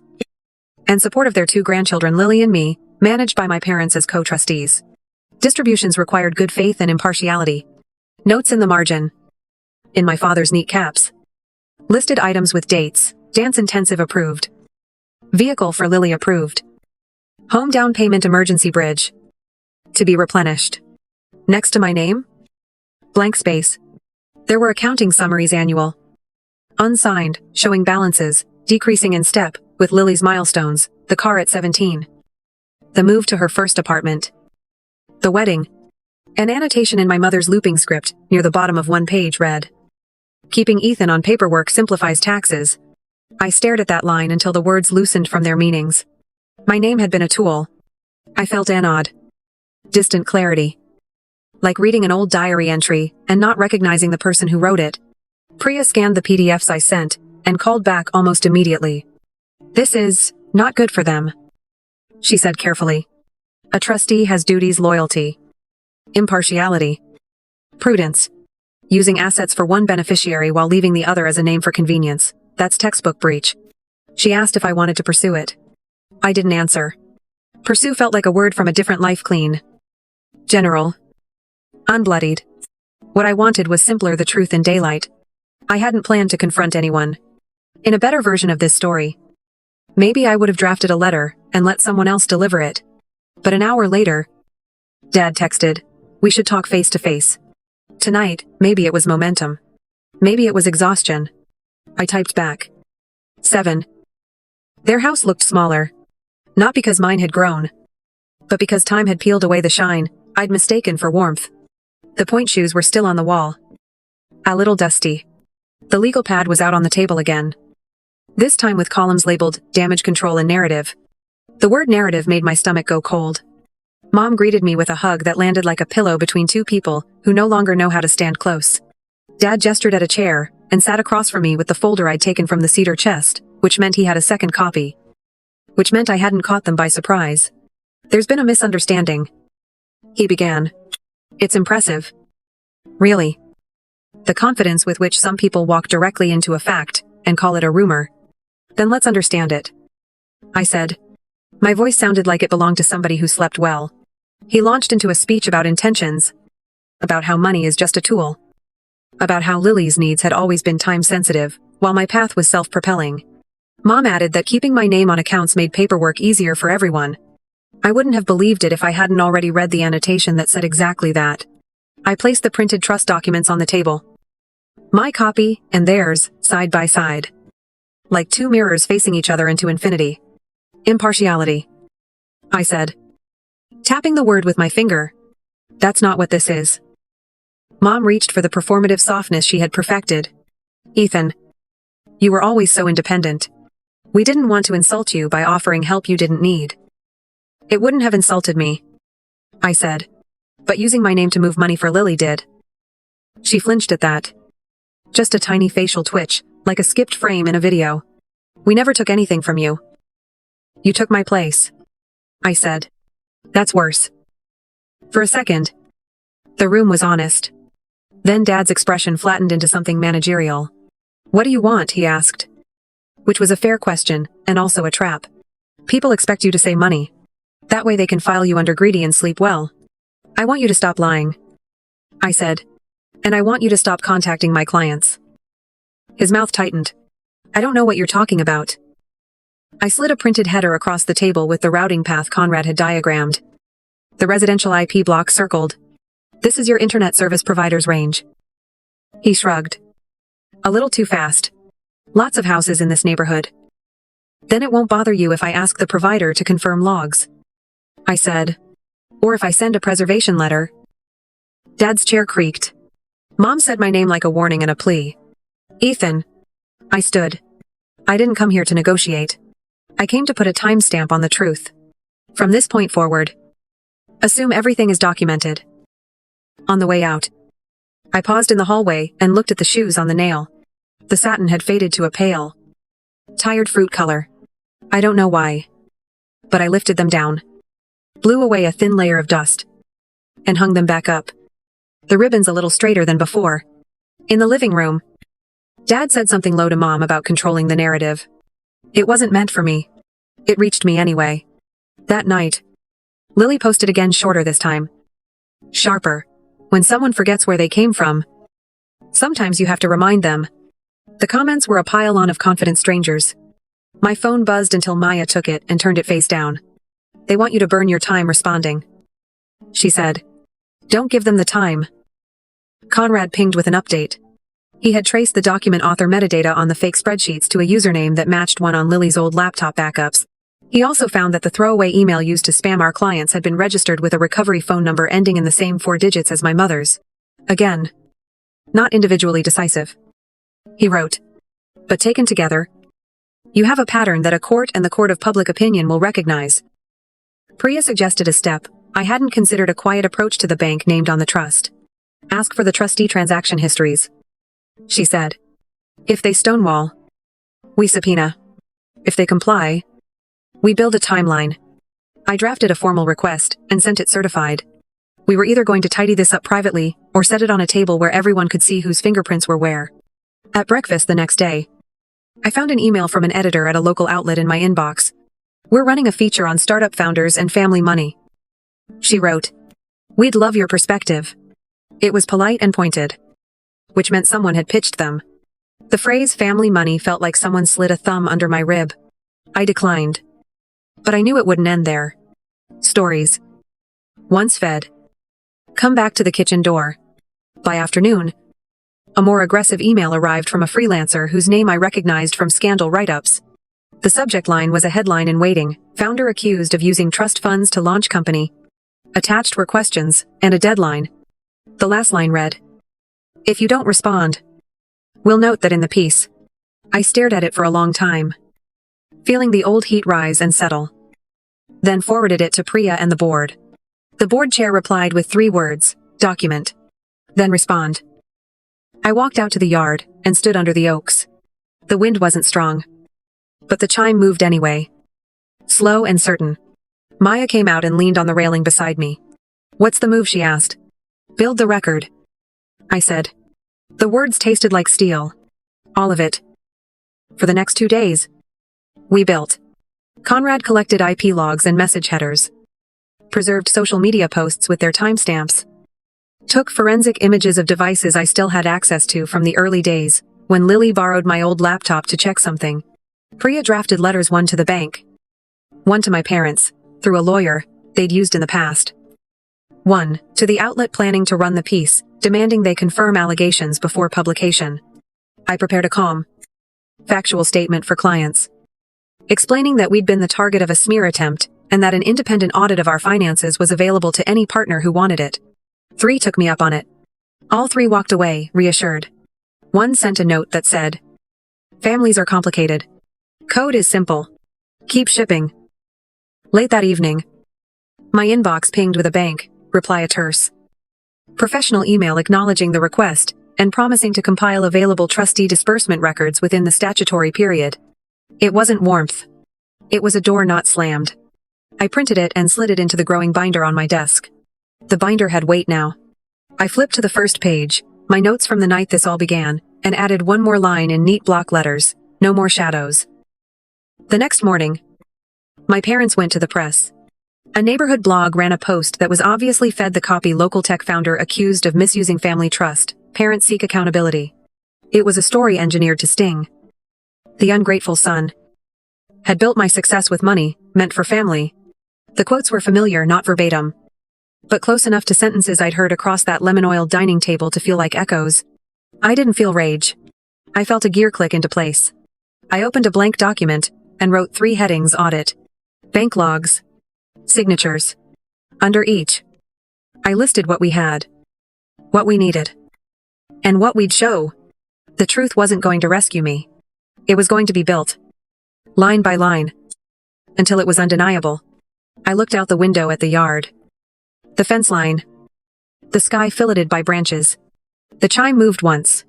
and support of their 2 grandchildren Lily and me, managed by my parents as co-trustees. Distributions required good faith and impartiality. Notes in the margin. In my father's neat caps. Listed items with dates, dance intensive approved. Vehicle for Lily approved. Home down payment emergency bridge. To be replenished. Next to my name? Blank space. There were accounting summaries annual. Unsigned, showing balances, decreasing in step, with Lily's milestones, the car at 17. The move to her first apartment. The wedding. An annotation in my mother's looping script, near the bottom of one page read, "Keeping Ethan on paperwork simplifies taxes." I stared at that line until the words loosened from their meanings. My name had been a tool. I felt an odd, distant clarity. Like reading an old diary entry and not recognizing the person who wrote it. Priya scanned the PDFs I sent and called back almost immediately. "This is not good for them," she said carefully. "A trustee has duties, loyalty, impartiality, prudence. Using assets for one beneficiary while leaving the other as a name for convenience. That's textbook breach." She asked if I wanted to pursue it. I didn't answer. Pursue felt like a word from a different life. Clean. General. Unbloodied. What I wanted was simpler, the truth in daylight. I hadn't planned to confront anyone. In a better version of this story, maybe I would have drafted a letter and let someone else deliver it. But an hour later, Dad texted, "We should talk face to face." Tonight, maybe it was momentum. Maybe it was exhaustion. I typed back. 7. Their house looked smaller. Not because mine had grown, but because time had peeled away the shine I'd mistaken for warmth. The point shoes were still on the wall. A little dusty. The legal pad was out on the table again. This time with columns labeled damage control and narrative. The word narrative made my stomach go cold. Mom greeted me with a hug that landed like a pillow between 2 people who no longer know how to stand close. Dad gestured at a chair and sat across from me with the folder I'd taken from the cedar chest, which meant he had a second copy. Which meant I hadn't caught them by surprise. "There's been a misunderstanding," He began. It's impressive. Really. The confidence with which some people walk directly into a fact and call it a rumor. Then let's understand it. I said. My voice sounded like it belonged to somebody who slept well. He launched into a speech about intentions. About how money is just a tool. About how Lily's needs had always been time-sensitive, while my path was self-propelling. Mom added that keeping my name on accounts made paperwork easier for everyone. I wouldn't have believed it if I hadn't already read the annotation that said exactly that. I placed the printed trust documents on the table. My copy and theirs, side by side. Like two mirrors facing each other into infinity. Impartiality. I said. Tapping the word with my finger. That's not what this is. Mom reached for the performative softness she had perfected. Ethan. You were always so independent. We didn't want to insult you by offering help you didn't need. It wouldn't have insulted me. I said. But using my name to move money for Lily did. She flinched at that. Just a tiny facial twitch, like a skipped frame in a video. We never took anything from you. You took my place. I said. That's worse. For a second. The room was honest. Then Dad's expression flattened into something managerial. What do you want? He asked. Which was a fair question, and also a trap. People expect you to say money. That way they can file you under greedy and sleep well. I want you to stop lying. I said. And I want you to stop contacting my clients. His mouth tightened. I don't know what you're talking about. I slid a printed header across the table with the routing path Conrad had diagrammed. The residential IP block circled. This is your internet service provider's range. He shrugged. A little too fast. Lots of houses in this neighborhood. Then it won't bother you if I ask the provider to confirm logs. I said. Or if I send a preservation letter. Dad's chair creaked. Mom said my name like a warning and a plea. Ethan. I stood. I didn't come here to negotiate. I came to put a timestamp on the truth. From this point forward. Assume everything is documented. On the way out. I paused in the hallway and looked at the shoes on the nail. The satin had faded to a pale, tired fruit color. I don't know why. But I lifted them down. Blew away a thin layer of dust. And hung them back up. The ribbons a little straighter than before. In the living room. Dad said something low to Mom about controlling the narrative. It wasn't meant for me. It reached me anyway. That night. Lily posted again, shorter this time. Sharper. When someone forgets where they came from. Sometimes you have to remind them. The comments were a pile-on of confident strangers. My phone buzzed until Maya took it and turned it face down. They want you to burn your time responding. She said. Don't give them the time. Conrad pinged with an update. He had traced the document author metadata on the fake spreadsheets to a username that matched one on Lily's old laptop backups. He also found that the throwaway email used to spam our clients had been registered with a recovery phone number ending in the same 4 digits as my mother's. Again. Not individually decisive. He wrote. But taken together. You have a pattern that a court and the court of public opinion will recognize. Priya suggested a step. I hadn't considered a quiet approach to the bank named on the trust. Ask for the trustee transaction histories. She said. If they stonewall. We subpoena. If they comply. We build a timeline. I drafted a formal request and sent it certified. We were either going to tidy this up privately or set it on a table where everyone could see whose fingerprints were where. At breakfast the next day, I found an email from an editor at a local outlet in my inbox. We're running a feature on startup founders and family money. She wrote. We'd love your perspective. It was polite and pointed. Which meant someone had pitched them. The phrase family money felt like someone slid a thumb under my rib. I declined. But I knew it wouldn't end there. Stories. Once fed. Come back to the kitchen door. By afternoon, a more aggressive email arrived from a freelancer whose name I recognized from scandal write-ups. The subject line was a headline in waiting, founder accused of using trust funds to launch company. Attached were questions, and a deadline. The last line read, if you don't respond, we'll note that in the piece. I stared at it for a long time, feeling the old heat rise and settle. Then forwarded it to Priya and the board. The board chair replied with 3 words, document. Then respond. I walked out to the yard and stood under the oaks. The wind wasn't strong. But the chime moved anyway. Slow and certain. Maya came out and leaned on the railing beside me. What's the move, she asked. Build the record, I said. The words tasted like steel. All of it. For the next 2 days, we built. Conrad collected IP logs and message headers. Preserved social media posts with their timestamps. Took forensic images of devices I still had access to from the early days, when Lily borrowed my old laptop to check something. Priya drafted letters, one to the bank, one to my parents, through a lawyer they'd used in the past. One to the outlet planning to run the piece, demanding they confirm allegations before publication. I prepared a calm, factual statement for clients, explaining that we'd been the target of a smear attempt and that an independent audit of our finances was available to any partner who wanted it. 3 took me up on it. All 3 walked away, reassured. 1 sent a note that said, "Families are complicated. Code is simple. Keep shipping." Late that evening, my inbox pinged with a bank reply, a terse, professional email acknowledging the request and promising to compile available trustee disbursement records within the statutory period. It wasn't warmth. It was a door not slammed. I printed it and slid it into the growing binder on my desk. The binder had weight now. I flipped to the first page, my notes from the night this all began, and added 1 more line in neat block letters, no more shadows. The next morning, my parents went to the press. A neighborhood blog ran a post that was obviously fed the copy, local tech founder accused of misusing family trust, parents seek accountability. It was a story engineered to sting. The ungrateful son had built my success with money, meant for family. The quotes were familiar, not verbatim, but close enough to sentences I'd heard across that lemon-oiled dining table to feel like echoes. I didn't feel rage. I felt a gear click into place. I opened a blank document and wrote 3 headings: audit, bank logs, signatures. Under each, I listed what we had, what we needed, and what we'd show. The truth wasn't going to rescue me. It was going to be built, line by line, until it was undeniable. I looked out the window at the yard. The fence line. The sky filleted by branches. The chime moved once.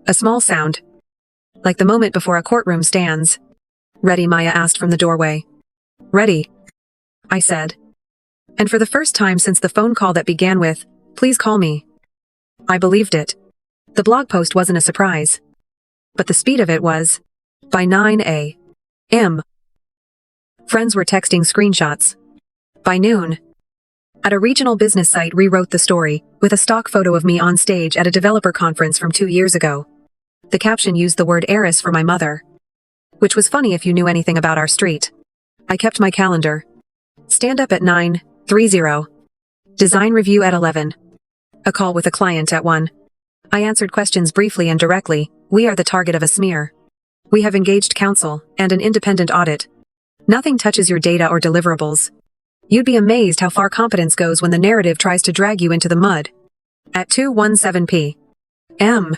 A small sound, like the moment before a courtroom stands. "Ready?" Maya asked from the doorway. "Ready," I said. And for the first time since the phone call that began with, "Please call me," I believed it. The blog post wasn't a surprise. But the speed of it was. By 9 a.m., friends were texting screenshots. By noon, at a regional business site rewrote the story, with a stock photo of me on stage at a developer conference from 2 years ago. The caption used the word heiress for my mother, which was funny if you knew anything about our street. I kept my calendar. Stand up at 9:30. Design review at 11. A call with a client at 1. I answered questions briefly and directly. We are the target of a smear. We have engaged counsel and an independent audit. Nothing touches your data or deliverables. You'd be amazed how far competence goes when the narrative tries to drag you into the mud. At 2:17 p.m.,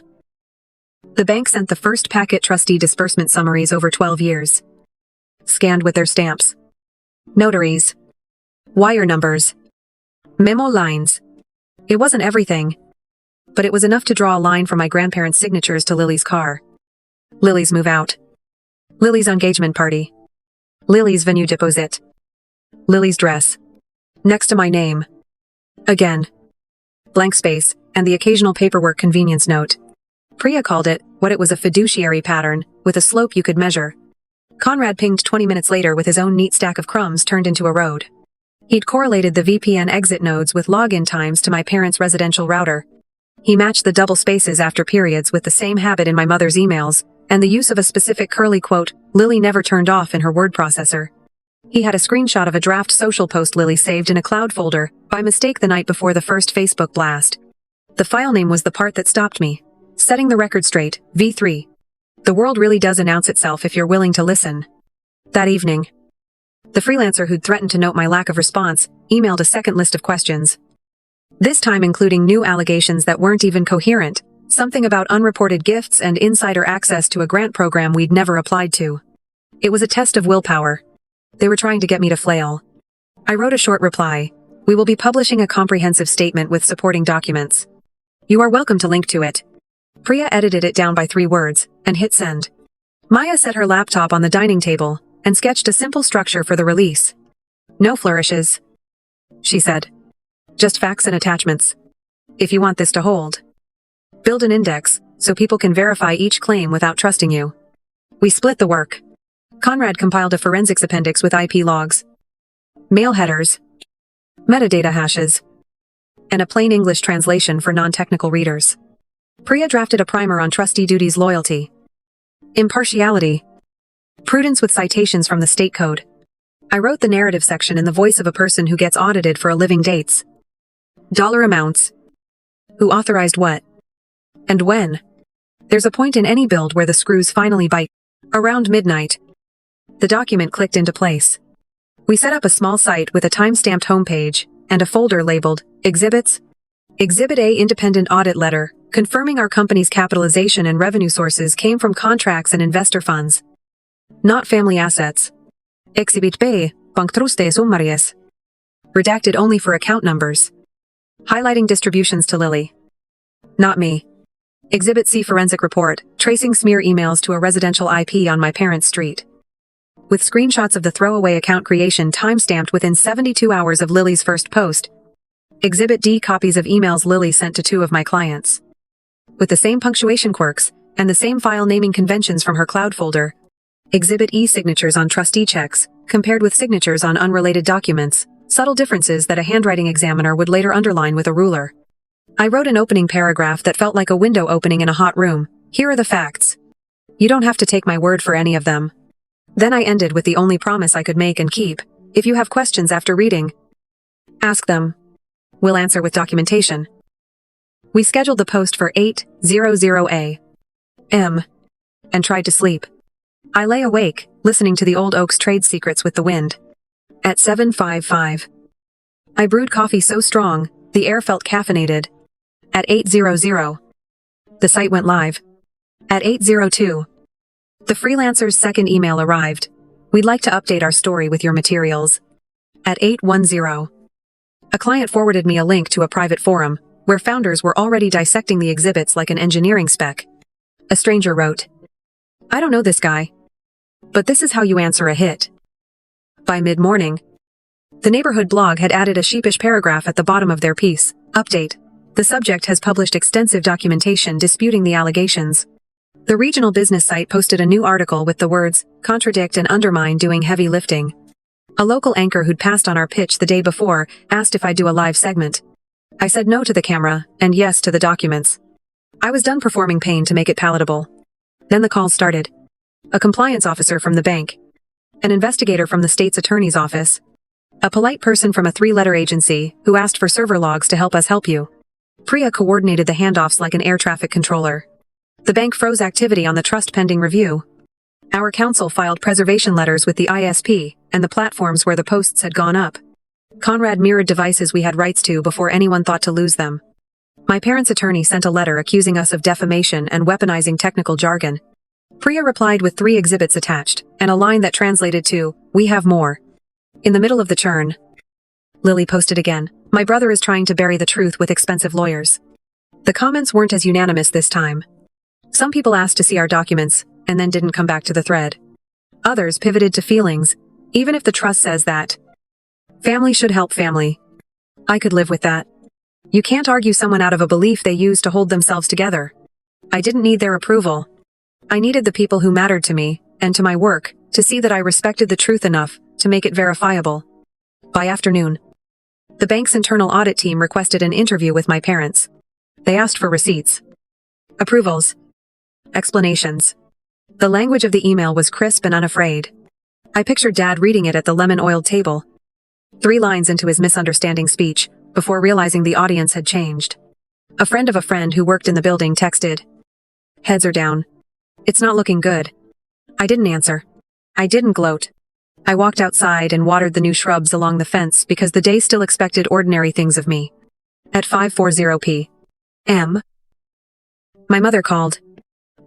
the bank sent the first packet trustee disbursement summaries over 12 years. Scanned with their stamps. Notaries. Wire numbers. Memo lines. It wasn't everything, but it was enough to draw a line from my grandparents' signatures to Lily's car. Lily's move out. Lily's engagement party. Lily's venue deposit. Lily's dress. Next to my name. Again. Blank space, and the occasional paperwork convenience note. Priya called it what it was, a fiduciary pattern, with a slope you could measure. Conrad pinged 20 minutes later with his own neat stack of crumbs turned into a road. He'd correlated the VPN exit nodes with login times to my parents' residential router. He matched the double spaces after periods with the same habit in my mother's emails, and the use of a specific curly quote Lily never turned off in her word processor. He had a screenshot of a draft social post Lily saved in a cloud folder, by mistake the night before the first Facebook blast. The file name was the part that stopped me. Setting the record straight, V3. The world really does announce itself if you're willing to listen. That evening, the freelancer who'd threatened to note my lack of response emailed a second list of questions. This time including new allegations that weren't even coherent, something about unreported gifts and insider access to a grant program we'd never applied to. It was a test of willpower. They were trying to get me to flail. I wrote a short reply. We will be publishing a comprehensive statement with supporting documents. You are welcome to link to it. Priya edited it down by 3 words, and hit send. Maya set her laptop on the dining table, and sketched a simple structure for the release. No flourishes, she said. Just facts and attachments. If you want this to hold, build an index so people can verify each claim without trusting you. We split the work. Conrad compiled a forensics appendix with IP logs, mail headers, metadata hashes, and a plain English translation for non-technical readers. Priya drafted a primer on trustee duties: loyalty, impartiality, prudence with citations from the state code. I wrote the narrative section in the voice of a person who gets audited for a living: dates, dollar amounts, who authorized what, and when. There's a point in any build where the screws finally bite. Around midnight, the document clicked into place. We set up a small site with a time-stamped homepage and a folder labeled Exhibits. Exhibit A: Independent Audit Letter, confirming our company's capitalization and revenue sources came from contracts and investor funds, not family assets. Exhibit B: Banktruste summaries. Redacted only for account numbers. Highlighting distributions to Lily, not me. Exhibit C: Forensic Report, tracing smear emails to a residential IP on my parents' street, with screenshots of the throwaway account creation timestamped within 72 hours of Lily's first post. Exhibit D: Copies of emails Lily sent to 2 of my clients, with the same punctuation quirks and the same file naming conventions from her cloud folder. Exhibit E: Signatures on trustee checks, compared with signatures on unrelated documents, subtle differences that a handwriting examiner would later underline with a ruler. I wrote an opening paragraph that felt like a window opening in a hot room. Here are the facts. You don't have to take my word for any of them. Then I ended with the only promise I could make and keep: if you have questions after reading, ask them. We'll answer with documentation. We scheduled the post for 8:00 a.m. and tried to sleep. I lay awake, listening to the old oak's trade secrets with the wind. At 7:55, I brewed coffee so strong, the air felt caffeinated. At 8:00, the site went live. At 8:02, the freelancer's second email arrived. We'd like to update our story with your materials. At 8:10, a client forwarded me a link to a private forum, where founders were already dissecting the exhibits like an engineering spec. A stranger wrote, "I don't know this guy, but this is how you answer a hit." By mid-morning, the neighborhood blog had added a sheepish paragraph at the bottom of their piece. Update: the subject has published extensive documentation disputing the allegations. The regional business site posted a new article with the words, "contradict and undermine doing heavy lifting." A local anchor who'd passed on our pitch the day before asked if I'd do a live segment. I said no to the camera and yes to the documents. I was done performing pain to make it palatable. Then the calls started. A compliance officer from the bank, an investigator from the state's attorney's office, a polite person from a 3-letter agency who asked for server logs to help us help you. Priya coordinated the handoffs like an air traffic controller. The bank froze activity on the trust pending review. Our counsel filed preservation letters with the ISP and the platforms where the posts had gone up. Conrad mirrored devices we had rights to before anyone thought to lose them. My parents' attorney sent a letter accusing us of defamation and weaponizing technical jargon. Priya replied with 3 exhibits attached, and a line that translated to, "We have more." In the middle of the churn, Lily posted again, "My brother is trying to bury the truth with expensive lawyers." The comments weren't as unanimous this time. Some people asked to see our documents, and then didn't come back to the thread. Others pivoted to feelings, even if the trust says that family should help family. I could live with that. You can't argue someone out of a belief they use to hold themselves together. I didn't need their approval. I needed the people who mattered to me, and to my work, to see that I respected the truth enough to make it verifiable. By afternoon, the bank's internal audit team requested an interview with my parents. They asked for receipts, approvals, explanations. The language of the email was crisp and unafraid. I pictured Dad reading it at the lemon-oiled table, 3 lines into his misunderstanding speech, before realizing the audience had changed. A friend of a friend who worked in the building texted, "Heads are down. It's not looking good." I didn't answer. I didn't gloat. I walked outside and watered the new shrubs along the fence because the day still expected ordinary things of me. At 5:40 p.m., my mother called.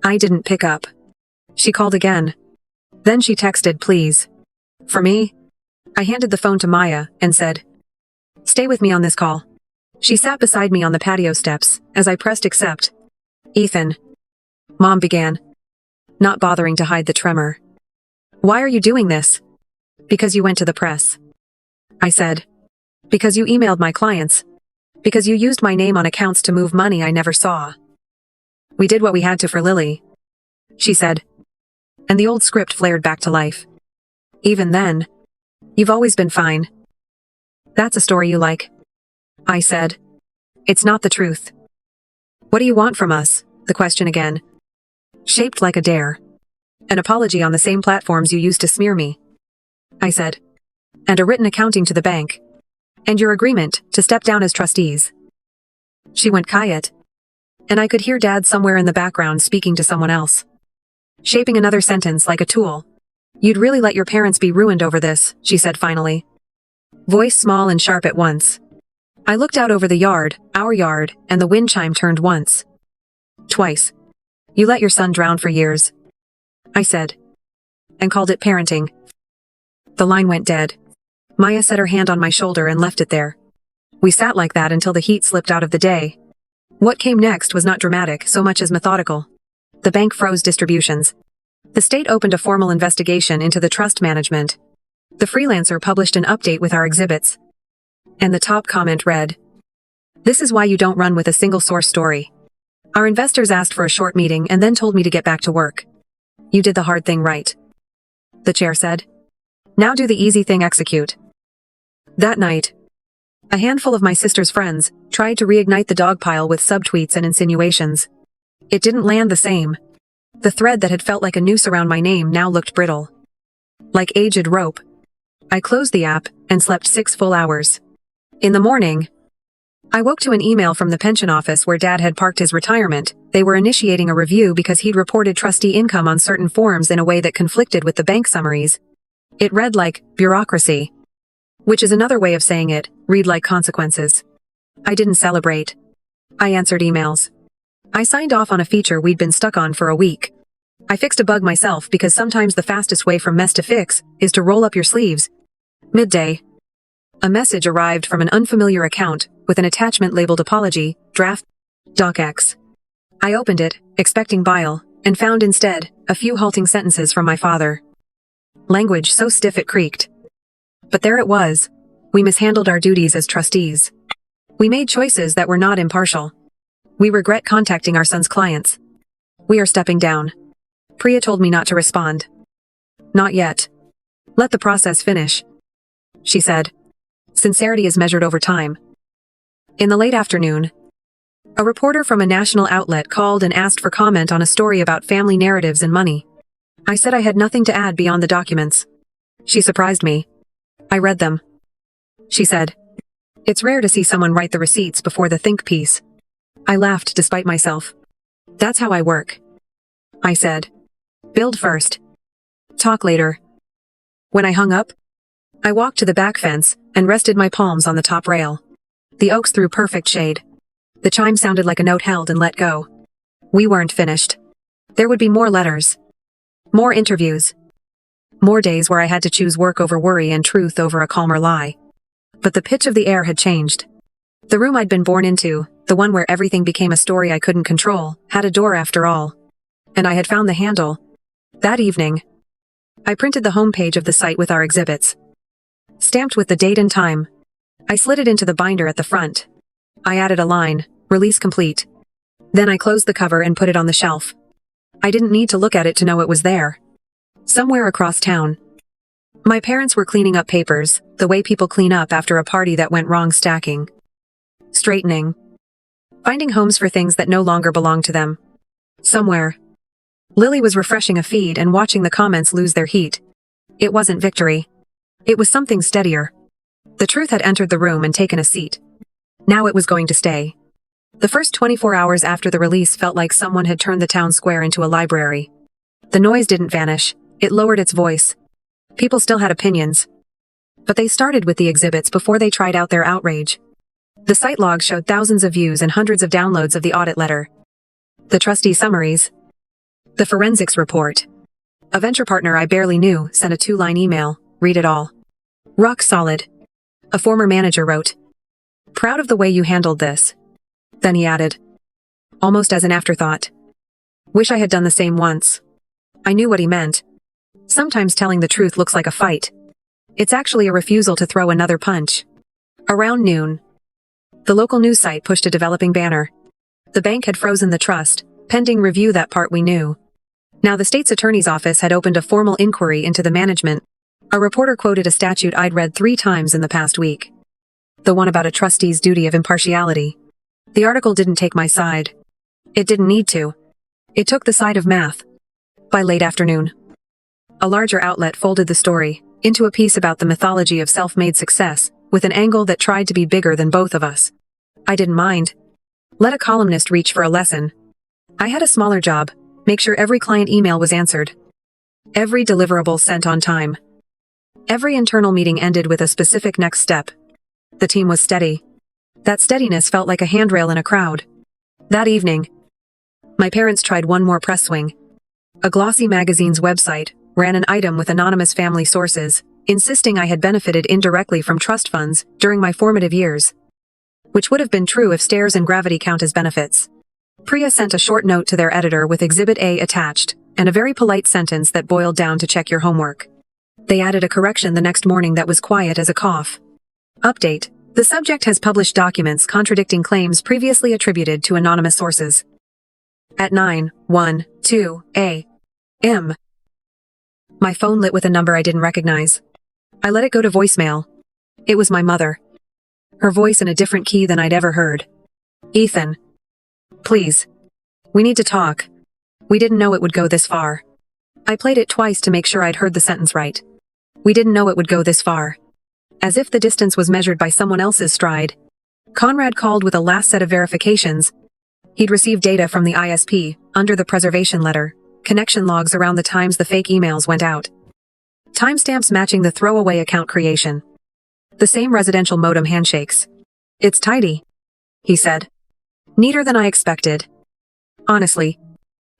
I didn't pick up. She called again. Then she texted, "Please." For me, I handed the phone to Maya and said, "Stay with me on this call." She sat beside me on the patio steps as I pressed accept. "Ethan," Mom began, not bothering to hide the tremor. "Why are you doing this?" "Because you went to the press." I said. "Because you emailed my clients." Because you used my name on accounts to move money I never saw. We did what we had to for Lily, she said. And the old script flared back to life. Even then, you've always been fine. That's a story you like, I said. It's not the truth. What do you want from us? The question again. Shaped like a dare. An apology on the same platforms you used to smear me, I said. And a written accounting to the bank. And your agreement to step down as trustees. She went quiet. And I could hear Dad somewhere in the background speaking to someone else. Shaping another sentence like a tool. You'd really let your parents be ruined over this, she said finally. Voice small and sharp at once. I looked out over the yard, our yard, and the wind chime turned once. Twice. You let your son drown for years, I said. And called it parenting. The line went dead. Maya set her hand on my shoulder and left it there. We sat like that until the heat slipped out of the day. What came next was not dramatic so much as methodical. The bank froze distributions. The state opened a formal investigation into the trust management. The freelancer published an update with our exhibits. And the top comment read, "This is why you don't run with a single source story. Our investors asked for a short meeting and then told me to get back to work. You did the hard thing right," the chair said. "Now do the easy thing, execute." That night, a handful of my sister's friends tried to reignite the dog pile with subtweets and insinuations. It didn't land the same. The thread that had felt like a noose around my name now looked brittle. Like aged rope. I closed the app and slept 6 full hours. In the morning, I woke to an email from the pension office where Dad had parked his retirement. They were initiating a review because he'd reported trustee income on certain forms in a way that conflicted with the bank summaries. It read like bureaucracy, which is another way of saying it, read like consequences. I didn't celebrate. I answered emails. I signed off on a feature we'd been stuck on for a week. I fixed a bug myself because sometimes the fastest way from mess to fix is to roll up your sleeves. Midday. A message arrived from an unfamiliar account with an attachment labeled apology, draft, docx. I opened it, expecting bile, and found instead a few halting sentences from my father. Language so stiff it creaked. But there it was. We mishandled our duties as trustees. We made choices that were not impartial. We regret contacting our son's clients. We are stepping down. Priya told me not to respond. Not yet. Let the process finish, she said. Sincerity is measured over time. In the late afternoon, a reporter from a national outlet called and asked for comment on a story about family narratives and money. I said I had nothing to add beyond the documents. She surprised me. I read them. She said, "It's rare to see someone write the receipts before the think piece." I laughed despite myself. "That's how I work," I said. "Build first. Talk later." When I hung up, I walked to the back fence and rested my palms on the top rail. The oaks threw perfect shade. The chime sounded like a note held and let go. We weren't finished. There would be more letters. More interviews. More days where I had to choose work over worry and truth over a calmer lie. But the pitch of the air had changed. The room I'd been born into, the one where everything became a story I couldn't control, had a door after all. And I had found the handle. That evening, I printed the homepage of the site with our exhibits. Stamped with the date and time. I slid it into the binder at the front. I added a line, "Release complete." Then I closed the cover and put it on the shelf. I didn't need to look at it to know it was there. Somewhere across town. My parents were cleaning up papers, the way people clean up after a party that went wrong, stacking. Straightening. Finding homes for things that no longer belong to them. Somewhere. Lily was refreshing a feed and watching the comments lose their heat. It wasn't victory. It was something steadier. The truth had entered the room and taken a seat. Now it was going to stay. The first 24 hours after the release felt like someone had turned the town square into a library. The noise didn't vanish, it lowered its voice. People still had opinions. But they started with the exhibits before they tried out their outrage. The site log showed thousands of views and hundreds of downloads of the audit letter. The trustee summaries. The forensics report. A venture partner I barely knew sent a 2-line email, "Read it all. Rock solid." A former manager wrote, "Proud of the way you handled this." Then he added, almost as an afterthought, "Wish I had done the same once." I knew what he meant. Sometimes telling the truth looks like a fight. It's actually a refusal to throw another punch. Around noon, The local news site pushed a developing banner. The bank had frozen the trust, pending review. That part we knew. Now the state's attorney's office had opened a formal inquiry into the management. A reporter quoted a statute I'd read 3 times in the past week. The one about a trustee's duty of impartiality. The article didn't take my side. It didn't need to. It took the side of math. By late afternoon, a larger outlet folded the story into a piece about the mythology of self-made success, with an angle that tried to be bigger than both of us. I didn't mind. Let a columnist reach for a lesson. I had a smaller job: make sure every client email was answered, every deliverable sent on time. Every internal meeting ended with a specific next step. The team was steady. That steadiness felt like a handrail in a crowd. That evening, my parents tried one more press swing. A glossy magazine's website ran an item with anonymous family sources, insisting I had benefited indirectly from trust funds during my formative years. Which would have been true if stairs and gravity count as benefits. Priya sent a short note to their editor with Exhibit A attached, and a very polite sentence that boiled down to check your homework. They added a correction the next morning that was quiet as a cough. Update: the subject has published documents contradicting claims previously attributed to anonymous sources. At 9:12 a.m. My phone lit with a number I didn't recognize. I let it go to voicemail. It was my mother. Her voice in a different key than I'd ever heard. Ethan. Please. We need to talk. We didn't know it would go this far. I played it twice to make sure I'd heard the sentence right. We didn't know it would go this far. As if the distance was measured by someone else's stride. Conrad called with a last set of verifications. He'd received data from the ISP, under the preservation letter, connection logs around the times the fake emails went out. Timestamps matching the throwaway account creation. The same residential modem handshakes. It's tidy, he said. Neater than I expected. Honestly.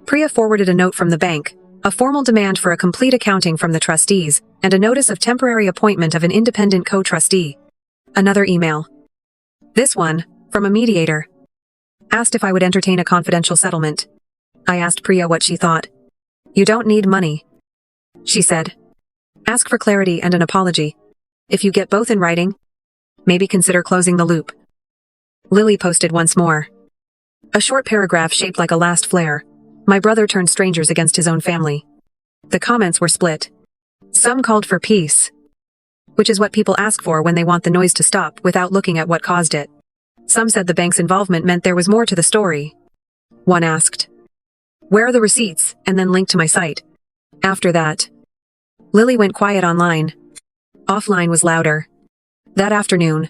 Priya forwarded a note from the bank, a formal demand for a complete accounting from the trustees, and a notice of temporary appointment of an independent co-trustee. Another email. This one, from a mediator. Asked if I would entertain a confidential settlement. I asked Priya what she thought. You don't need money, she said. Ask for clarity and an apology. If you get both in writing, maybe consider closing the loop. Lily posted once more. A short paragraph shaped like a last flare. My brother turned strangers against his own family. The comments were split. Some called for peace, which is what people ask for when they want the noise to stop without looking at what caused it. Some said the bank's involvement meant there was more to the story. One asked, "Where are the receipts?" and then linked to my site. After that, Lily went quiet online. Offline was louder. That afternoon,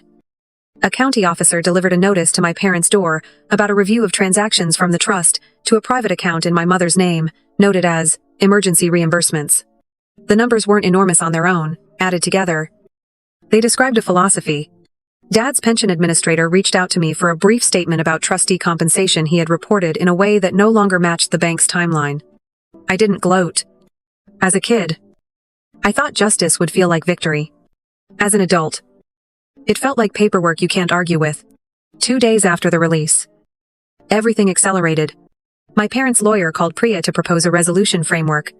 a county officer delivered a notice to my parents' door about a review of transactions from the trust to a private account in my mother's name, noted as emergency reimbursements. The numbers weren't enormous on their own, added together. They described a philosophy. Dad's pension administrator reached out to me for a brief statement about trustee compensation he had reported in a way that no longer matched the bank's timeline. I didn't gloat. As a kid, I thought justice would feel like victory. As an adult, it felt like paperwork you can't argue with. 2 days after the release, everything accelerated. My parents' lawyer called Priya to propose a resolution framework.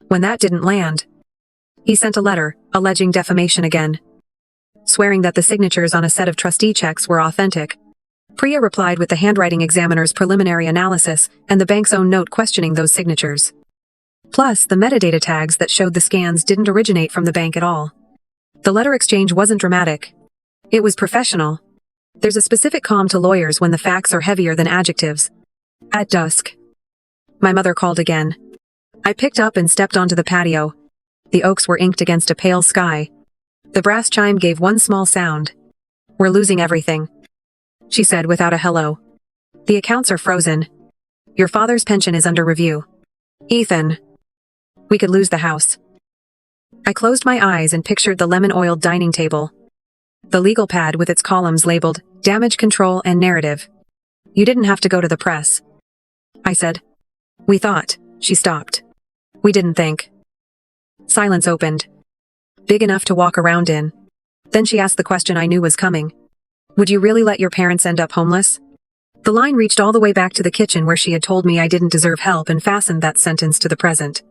When that didn't land, he sent a letter, alleging defamation again, swearing that the signatures on a set of trustee checks were authentic. Priya replied with the handwriting examiner's preliminary analysis and the bank's own note questioning those signatures. Plus, the metadata tags that showed the scans didn't originate from the bank at all. The letter exchange wasn't dramatic. It was professional. There's a specific calm to lawyers when the facts are heavier than adjectives. At dusk, my mother called again. I picked up and stepped onto the patio. The oaks were inked against a pale sky. The brass chime gave one small sound. We're losing everything, she said without a hello. The accounts are frozen. Your father's pension is under review. Ethan, we could lose the house. I closed my eyes and pictured the lemon-oiled dining table. The legal pad with its columns labeled damage control and narrative. You didn't have to go to the press, I said. We thought. She stopped. We didn't think. Silence opened. Big enough to walk around in. Then she asked the question I knew was coming. Would you really let your parents end up homeless? The line reached all the way back to the kitchen where she had told me I didn't deserve help and fastened that sentence to the present.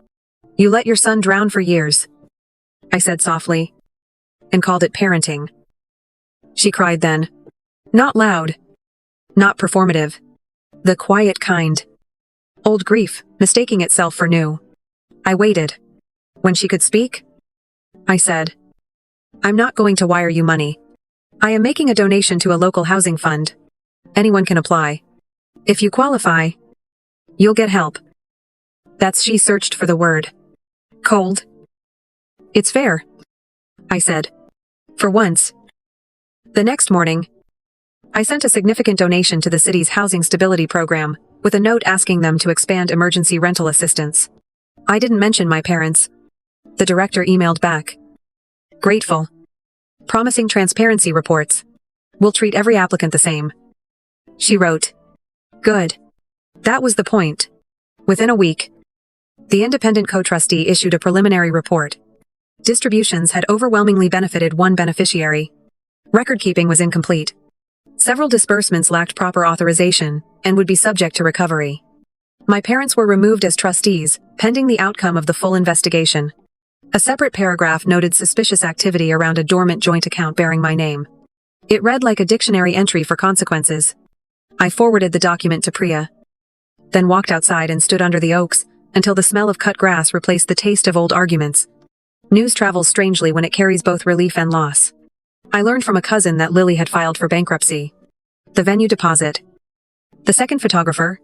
You let your son drown for years, I said softly, and called it parenting. She cried then. Not loud. Not performative. The quiet kind. Old grief, mistaking itself for new. I waited. When she could speak, I said, "I'm not going to wire you money. I am making a donation to a local housing fund. Anyone can apply. If you qualify, you'll get help." She searched for the word. Cold. "It's fair," I said. For once. The next morning, I sent a significant donation to the city's housing stability program, with a note asking them to expand emergency rental assistance. I didn't mention my parents. The director emailed back. Grateful. Promising transparency reports. We'll treat every applicant the same. She wrote. Good. That was the point. Within a week, the independent co-trustee issued a preliminary report. Distributions had overwhelmingly benefited one beneficiary. Record-keeping was incomplete. Several disbursements lacked proper authorization and would be subject to recovery. My parents were removed as trustees, pending the outcome of the full investigation. A separate paragraph noted suspicious activity around a dormant joint account bearing my name. It read like a dictionary entry for consequences. I forwarded the document to Priya. Then walked outside and stood under the oaks until the smell of cut grass replaced the taste of old arguments. News travels strangely when it carries both relief and loss. I learned from a cousin that Lily had filed for bankruptcy. The venue deposit. The second photographer.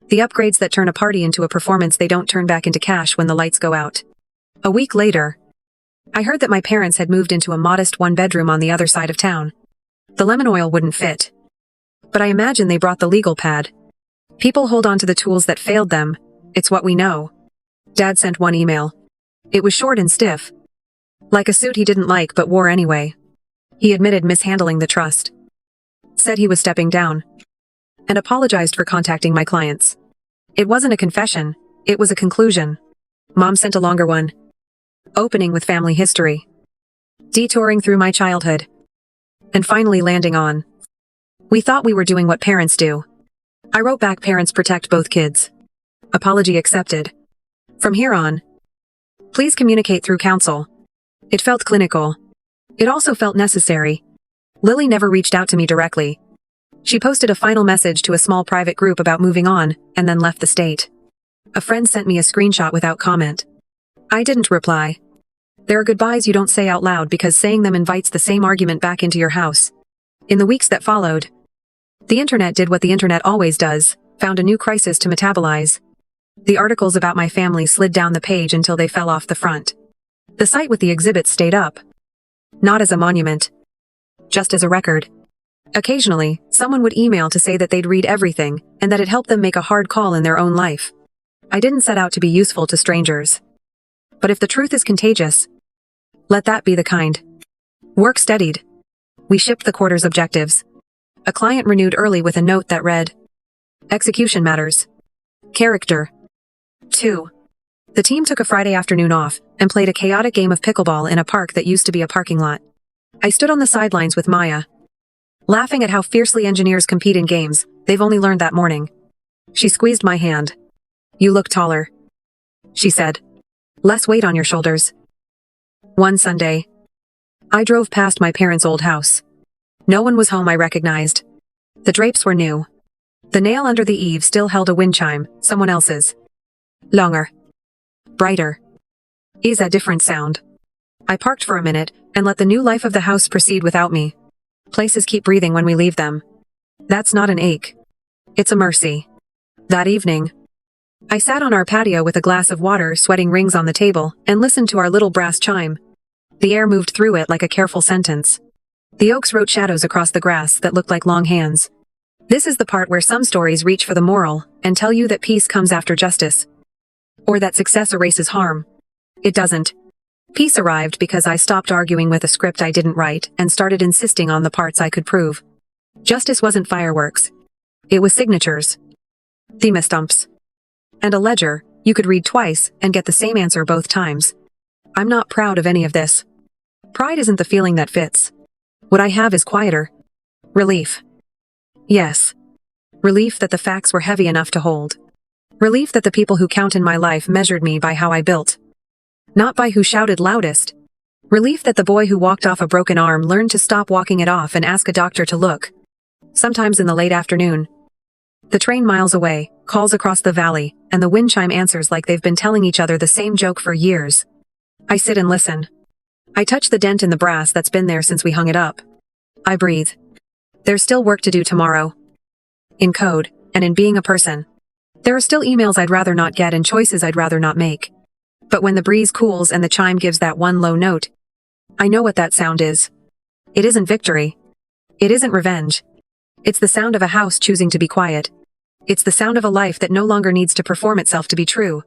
The upgrades that turn a party into a performance they don't turn back into cash when the lights go out. A week later, I heard that my parents had moved into a modest one-bedroom on the other side of town. The lemon oil wouldn't fit. But I imagine they brought the legal pad. People hold on to the tools that failed them. It's what we know. Dad sent one email. It was short and stiff. Like a suit he didn't like but wore anyway. He admitted mishandling the trust. Said he was stepping down. And apologized for contacting my clients. It wasn't a confession, it was a conclusion. Mom sent a longer one. Opening with family history. Detouring through my childhood. And finally landing on. We thought we were doing what parents do. I wrote back, parents protect both kids. Apology accepted. From here on, please communicate through counsel. It felt clinical. It also felt necessary. Lily never reached out to me directly. She posted a final message to a small private group about moving on, and then left the state. A friend sent me a screenshot without comment. I didn't reply. There are goodbyes you don't say out loud because saying them invites the same argument back into your house. In the weeks that followed, the internet did what the internet always does, found a new crisis to metabolize. The articles about my family slid down the page until they fell off the front. The site with the exhibits stayed up. Not as a monument. Just as a record. Occasionally, someone would email to say that they'd read everything, and that it helped them make a hard call in their own life. I didn't set out to be useful to strangers. But if the truth is contagious, let that be the kind. Work steadied. We shipped the quarter's objectives. A client renewed early with a note that read, "Execution matters. Character." 2. The team took a Friday afternoon off and played a chaotic game of pickleball in a park that used to be a parking lot. I stood on the sidelines with Maya, laughing at how fiercely engineers compete in games they've only learned that morning. She squeezed my hand. "You look taller," she said. "Less weight on your shoulders." One Sunday, I drove past my parents' old house. No one was home, I recognized. The drapes were new. The nail under the eave still held a wind chime, someone else's. Longer. Brighter. Is a different sound. I parked for a minute and let the new life of the house proceed without me. Places keep breathing when we leave them. That's not an ache. It's a mercy. That evening, I sat on our patio with a glass of water, sweating rings on the table, and listened to our little brass chime. The air moved through it like a careful sentence. The oaks wrote shadows across the grass that looked like long hands. This is the part where some stories reach for the moral and tell you that peace comes after justice. Or that success erases harm. It doesn't. Peace arrived because I stopped arguing with a script I didn't write and started insisting on the parts I could prove. Justice wasn't fireworks. It was signatures. Thema stumps. And a ledger you could read twice and get the same answer both times. I'm not proud of any of this. Pride isn't the feeling that fits. What I have is quieter. Relief. Yes. Relief that the facts were heavy enough to hold. Relief that the people who count in my life measured me by how I built. Not by who shouted loudest. Relief that the boy who walked off a broken arm learned to stop walking it off and ask a doctor to look. sometimes in the late afternoon. The train miles away, calls across the valley, and the wind chime answers like they've been telling each other the same joke for years. I sit and listen. I touch the dent in the brass that's been there since we hung it up. I breathe. There's still work to do tomorrow. In code, and in being a person. There are still emails I'd rather not get and choices I'd rather not make. But when the breeze cools and the chime gives that one low note, I know what that sound is. It isn't victory. It isn't revenge. It's the sound of a house choosing to be quiet. It's the sound of a life that no longer needs to perform itself to be true.